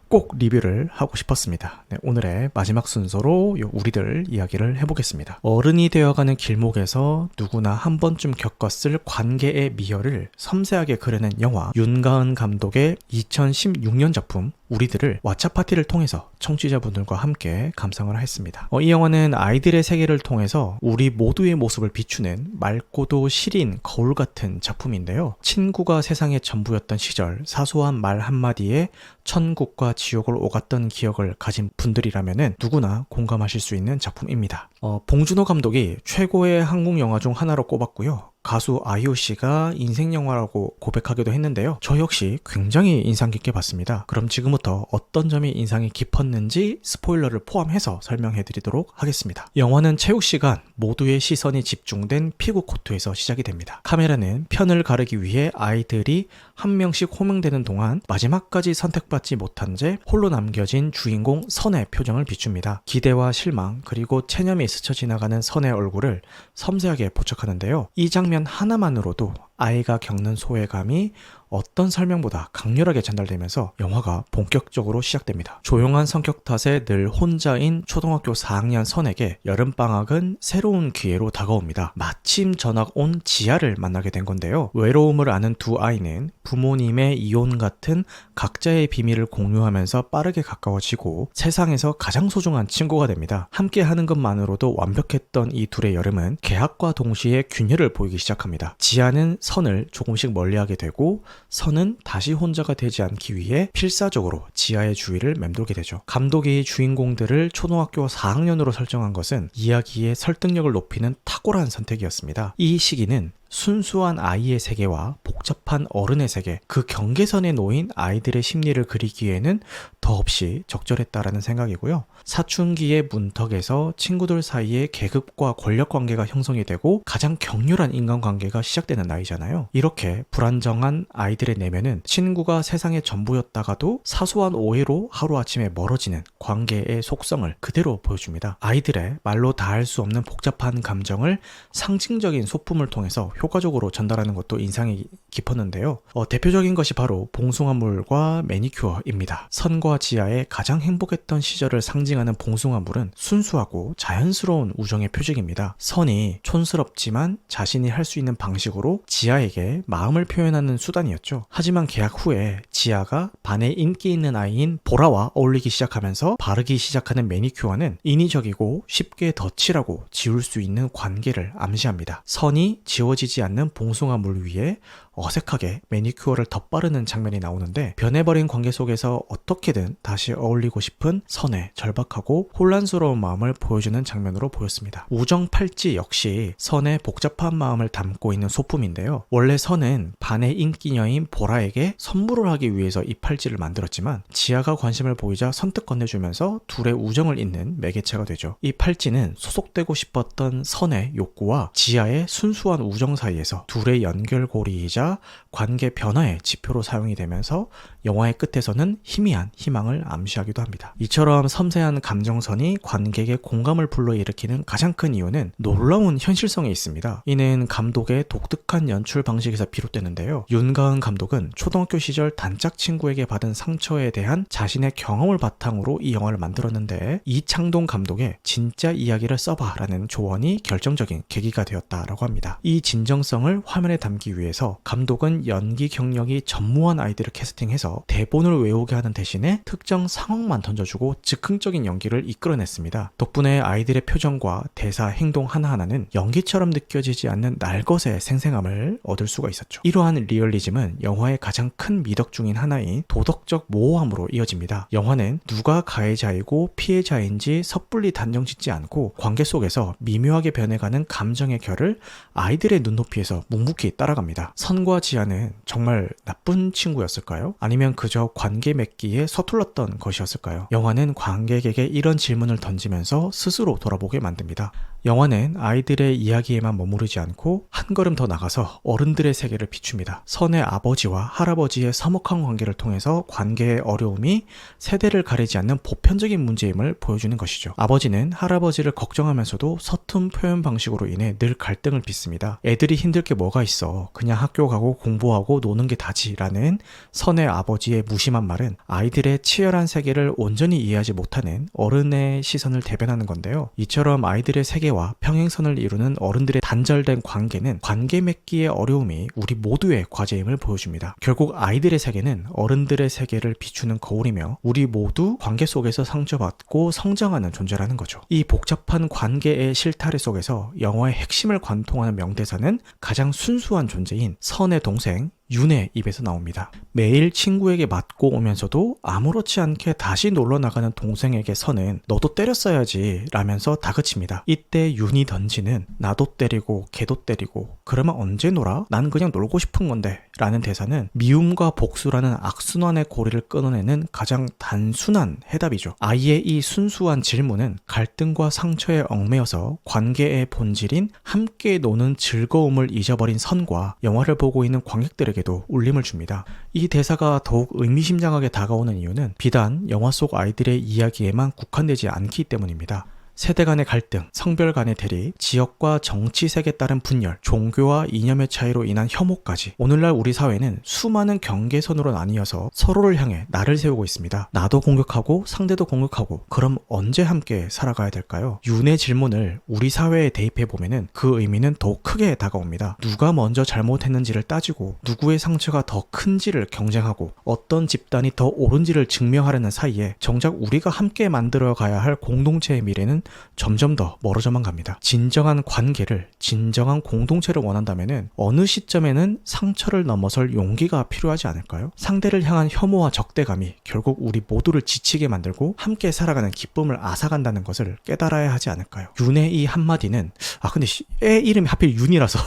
꼭 리뷰를 하고 싶었습니다. 네, 오늘의 마지막 순서로 우리들 이야기를 해보겠습니다. 어른이 되어가는 길목에서 누구나 한 번쯤 겪었을 관계의 미열을 섬세하게 그려낸 영화, 윤가은 감독의 2016년 작품 우리들을 왓챠파티를 통해서 청취자분들과 함께 감상을 했습니다. 이 영화는 아이들의 세계를 통해서 우리 모두의 모습을 비추는 맑고도 시린 거울 같은 작품인데요. 친구가 세상의 전부였던 시절 사소한 말 한마디에 천국과 지옥을 오갔던 기억을 가진 분들이라면 누구나 공감하실 수 있는 작품입니다. 봉준호 감독이 최고의 한국 영화 중 하나로 꼽았고요. 가수 아이유 씨가 인생 영화라고 고백하기도 했는데요. 저 역시 굉장히 인상 깊게 봤습니다. 그럼 지금부터 어떤 점이 인상이 깊었는지 스포일러를 포함해서 설명해 드리도록 하겠습니다. 영화는 체육 시간 모두의 시선이 집중된 피구 코트에서 시작이 됩니다. 카메라는 편을 가르기 위해 아이들이 한 명씩 호명되는 동안 마지막까지 선택받지 못한 채 홀로 남겨진 주인공 선의 표정을 비춥니다. 기대와 실망 그리고 체념이 스쳐 지나가는 선의 얼굴을 섬세하게 포착하는데요. 이 장면 하나만으로도 아이가 겪는 소외감이 어떤 설명보다 강렬하게 전달되면서 영화가 본격적으로 시작됩니다. 조용한 성격 탓에 늘 혼자인 초등학교 4학년 선에게 여름방학은 새로운 기회로 다가옵니다. 마침 전학 온 지아를 만나게 된 건데요. 외로움을 아는 두 아이는 부모님의 이혼 같은 각자의 비밀을 공유하면서 빠르게 가까워지고 세상에서 가장 소중한 친구가 됩니다. 함께 하는 것만으로도 완벽했던 이 둘의 여름은 개학과 동시에 균열을 보이기 시작합니다. 지아는 선을 조금씩 멀리하게 되고 선은 다시 혼자가 되지 않기 위해 필사적으로 지아의 주위를 맴돌게 되죠. 감독이 주인공들을 초등학교 4학년으로 설정한 것은 이야기의 설득력을 높이는 탁월한 선택이었습니다. 이 시기는 순수한 아이의 세계와 복잡한 어른의 세계, 그 경계선에 놓인 아이들의 심리를 그리기에는 더없이 적절했다라는 생각이고요. 사춘기의 문턱에서 친구들 사이에 계급과 권력 관계가 형성이 되고 가장 격렬한 인간관계가 시작되는 나이잖아요. 이렇게 불안정한 아이들의 내면은 친구가 세상의 전부였다가도 사소한 오해로 하루아침에 멀어지는 관계의 속성을 그대로 보여줍니다. 아이들의 말로 다할 수 없는 복잡한 감정을 상징적인 소품을 통해서 효과적으로 전달하는 것도 인상이 깊었는데요. 대표적인 것이 바로 봉숭아물과 매니큐어입니다. 선과 지아의 가장 행복했던 시절을 상징하는 봉숭아물은 순수하고 자연스러운 우정의 표식입니다. 선이 촌스럽지만 자신이 할 수 있는 방식으로 지아에게 마음을 표현하는 수단이었죠. 하지만 계약 후에 지아가 반에 인기 있는 아이인 보라와 어울리기 시작하면서 바르기 시작하는 매니큐어는 인위적이고 쉽게 덧칠하고 지울 수 있는 관계를 암시합니다. 선이 지워지지 않는 봉숭아물 위에 어색하게 매니큐어를 덧바르는 장면이 나오는데 변해버린 관계 속에서 어떻게든 다시 어울리고 싶은 선의 절박하고 혼란스러운 마음을 보여주는 장면으로 보였습니다. 우정 팔찌 역시 선의 복잡한 마음을 담고 있는 소품인데요. 원래 선은 반의 인기녀인 보라에게 선물을 하기 위해서 이 팔찌를 만들었지만 지아가 관심을 보이자 선뜻 건네주면서 둘의 우정을 잇는 매개체가 되죠. 이 팔찌는 소속되고 싶었던 선의 욕구와 지아의 순수한 우정 사이에서 둘의 연결고리이자 관계 변화의 지표로 사용이 되면서 영화의 끝에서는 희미한 희망을 암시하기도 합니다. 이처럼 섬세한 감정선이 관객의 공감을 불러일으키는 가장 큰 이유는 놀라운 현실성에 있습니다. 이는 감독의 독특한 연출 방식에서 비롯되는데요. 윤가은 감독은 초등학교 시절 단짝 친구에게 받은 상처에 대한 자신의 경험을 바탕으로 이 영화를 만들었는데 이창동 감독의 진짜 이야기를 써봐 라는 조언이 결정적인 계기가 되었다라고 합니다. 이 진정성을 화면에 담기 위해서 감독은 연기 경력이 전무한 아이들을 캐스팅해서 대본을 외우게 하는 대신에 특정 상황만 던져주고 즉흥적인 연기를 이끌어냈습니다. 덕분에 아이들의 표정과 대사, 행동 하나하나는 연기처럼 느껴지지 않는 날것의 생생함을 얻을 수가 있었죠. 이러한 리얼리즘은 영화의 가장 큰 미덕 중인 하나인 도덕적 모호함으로 이어집니다. 영화는 누가 가해자이고 피해자인지 섣불리 단정짓지 않고 관계 속에서 미묘하게 변해가는 감정의 결을 아이들의 눈높이에서 묵묵히 따라갑니다. 선과 지아는 정말 나쁜 친구였을까요? 아니면 그저 관계 맺기에 서툴렀던 것이었을까요? 영화는 관객에게 이런 질문을 던지면서 스스로 돌아보게 만듭니다. 영화는 아이들의 이야기에만 머무르지 않고 한 걸음 더 나가서 어른들의 세계를 비춥니다. 선의 아버지와 할아버지의 서먹한 관계를 통해서 관계의 어려움이 세대를 가리지 않는 보편적인 문제임을 보여주는 것이죠. 아버지는 할아버지를 걱정하면서도 서툰 표현 방식으로 인해 늘 갈등을 빚습니다. 애들이 힘들 게 뭐가 있어. 그냥 학교 가고 공부하고 노는 게 다지 라는 선의 아버지의 무심한 말은 아이들의 치열한 세계를 온전히 이해하지 못하는 어른의 시선을 대변하는 건데요. 이처럼 아이들의 세계와 평행선을 이루는 어른들의 단절된 관계는 관계 맺기의 어려움이 우리 모두의 과제임을 보여줍니다. 결국 아이들의 세계는 어른들의 세계를 비추는 거울이며 우리 모두 관계 속에서 상처받고 성장하는 존재라는 거죠. 이 복잡한 관계의 실타래 속에서 영화의 핵심을 관통하는 명대사는 가장 순수한 존재인 선의 동생 윤의 입에서 나옵니다. 매일 친구에게 맞고 오면서도 아무렇지 않게 다시 놀러 나가는 동생에게 선은 너도 때렸어야지 라면서 다그칩니다. 이때 윤이 던지는 나도 때리고 걔도 때리고 그러면 언제 놀아? 난 그냥 놀고 싶은 건데 라는 대사는 미움과 복수라는 악순환의 고리를 끊어내는 가장 단순한 해답이죠. 아이의 이 순수한 질문은 갈등과 상처에 얽매여서 관계의 본질인 함께 노는 즐거움을 잊어버린 선과 영화를 보고 있는 관객들에게도 울림을 줍니다. 이 대사가 더욱 의미심장하게 다가오는 이유는 비단 영화 속 아이들의 이야기에만 국한되지 않기 때문입니다. 세대 간의 갈등, 성별 간의 대립, 지역과 정치색에 따른 분열, 종교와 이념의 차이로 인한 혐오까지 오늘날 우리 사회는 수많은 경계선으로 나뉘어서 서로를 향해 날을 세우고 있습니다. 나도 공격하고 상대도 공격하고 그럼 언제 함께 살아가야 될까요? 윤의 질문을 우리 사회에 대입해 보면은 그 의미는 더욱 크게 다가옵니다. 누가 먼저 잘못했는지를 따지고 누구의 상처가 더 큰지를 경쟁하고 어떤 집단이 더 옳은지를 증명하려는 사이에 정작 우리가 함께 만들어 가야 할 공동체의 미래는 점점 더 멀어져만 갑니다. 진정한 관계를, 진정한 공동체를 원한다면은 어느 시점에는 상처를 넘어설 용기가 필요하지 않을까요? 상대를 향한 혐오와 적대감이 결국 우리 모두를 지치게 만들고 함께 살아가는 기쁨을 앗아간다는 것을 깨달아야 하지 않을까요? 윤의 이 한마디는 근데 애 이름이 하필 윤이라서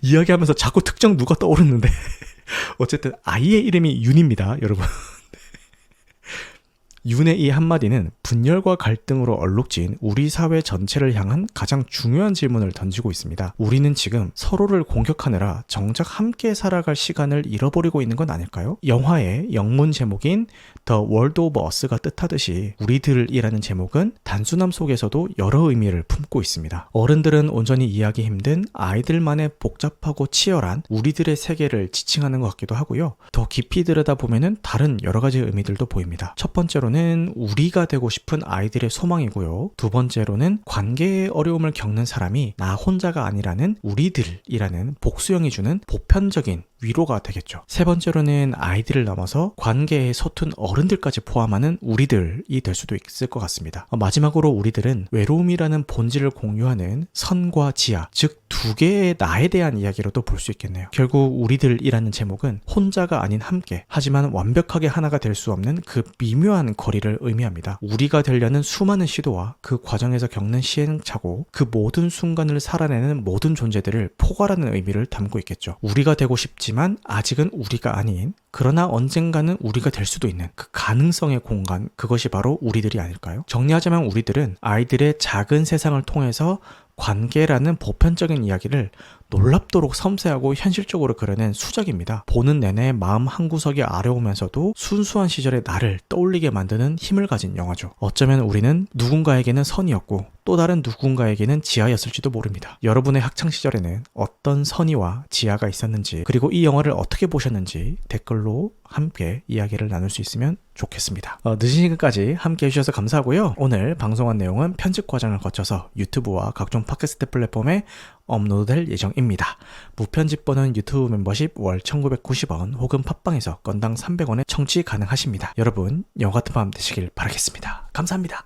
이야기하면서 자꾸 특정 누가 떠오르는데 어쨌든 아이의 이름이 윤입니다, 여러분. 윤의 이 한마디는 분열과 갈등으로 얼룩진 우리 사회 전체를 향한 가장 중요한 질문을 던지고 있습니다. 우리는 지금 서로를 공격하느라 정작 함께 살아갈 시간을 잃어버리고 있는 건 아닐까요? 영화의 영문 제목인 The World of Us가 뜻하듯이 우리들이라는 제목은 단순함 속에서도 여러 의미를 품고 있습니다. 어른들은 온전히 이해하기 힘든 아이들만의 복잡하고 치열한 우리들의 세계를 지칭하는 것 같기도 하고요. 더 깊이 들여다보면 다른 여러 가지 의미들도 보입니다. 첫 번째로 는 우리가 되고 싶은 아이들의 소망이고요. 두 번째로는 관계의 어려움을 겪는 사람이 나 혼자가 아니라는 우리들이라는 복수형이 주는 보편적인 위로가 되겠죠. 세 번째로는 아이들을 넘어서 관계에 서툰 어른들까지 포함하는 우리들이 될 수도 있을 것 같습니다. 마지막으로 우리들은 외로움이라는 본질을 공유하는 선과 지하, 즉 두 개의 나에 대한 이야기로도 볼 수 있겠네요. 결국 우리들이라는 제목은 혼자가 아닌 함께, 하지만 완벽하게 하나가 될 수 없는 그 미묘한 거리를 의미합니다. 우리가 되려는 수많은 시도와 그 과정에서 겪는 시행착오, 그 모든 순간을 살아내는 모든 존재들을 포괄하는 의미를 담고 있겠죠. 우리가 되고 싶지만 아직은 우리가 아닌, 그러나 언젠가는 우리가 될 수도 있는 그 가능성의 공간, 그것이 바로 우리들이 아닐까요? 정리하자면 우리들은 아이들의 작은 세상을 통해서 관계라는 보편적인 이야기를 놀랍도록 섬세하고 현실적으로 그려낸 수작입니다. 보는 내내 마음 한구석이 아려오면서도 순수한 시절의 나를 떠올리게 만드는 힘을 가진 영화죠. 어쩌면 우리는 누군가에게는 선이었고 또 다른 누군가에게는 지하였을지도 모릅니다. 여러분의 학창시절에는 어떤 선의와 지하가 있었는지, 그리고 이 영화를 어떻게 보셨는지 댓글로 함께 이야기를 나눌 수 있으면 좋겠습니다. 늦은 시간까지 함께 해주셔서 감사하고요. 오늘 방송한 내용은 편집 과정을 거쳐서 유튜브와 각종 팟캐스트 플랫폼에 업로드될 예정입니다. 무편집본은 유튜브 멤버십 월 1990원 혹은 팟빵에서 건당 300원에 청취 가능하십니다. 여러분, 영화 같은 밤 되시길 바라겠습니다. 감사합니다.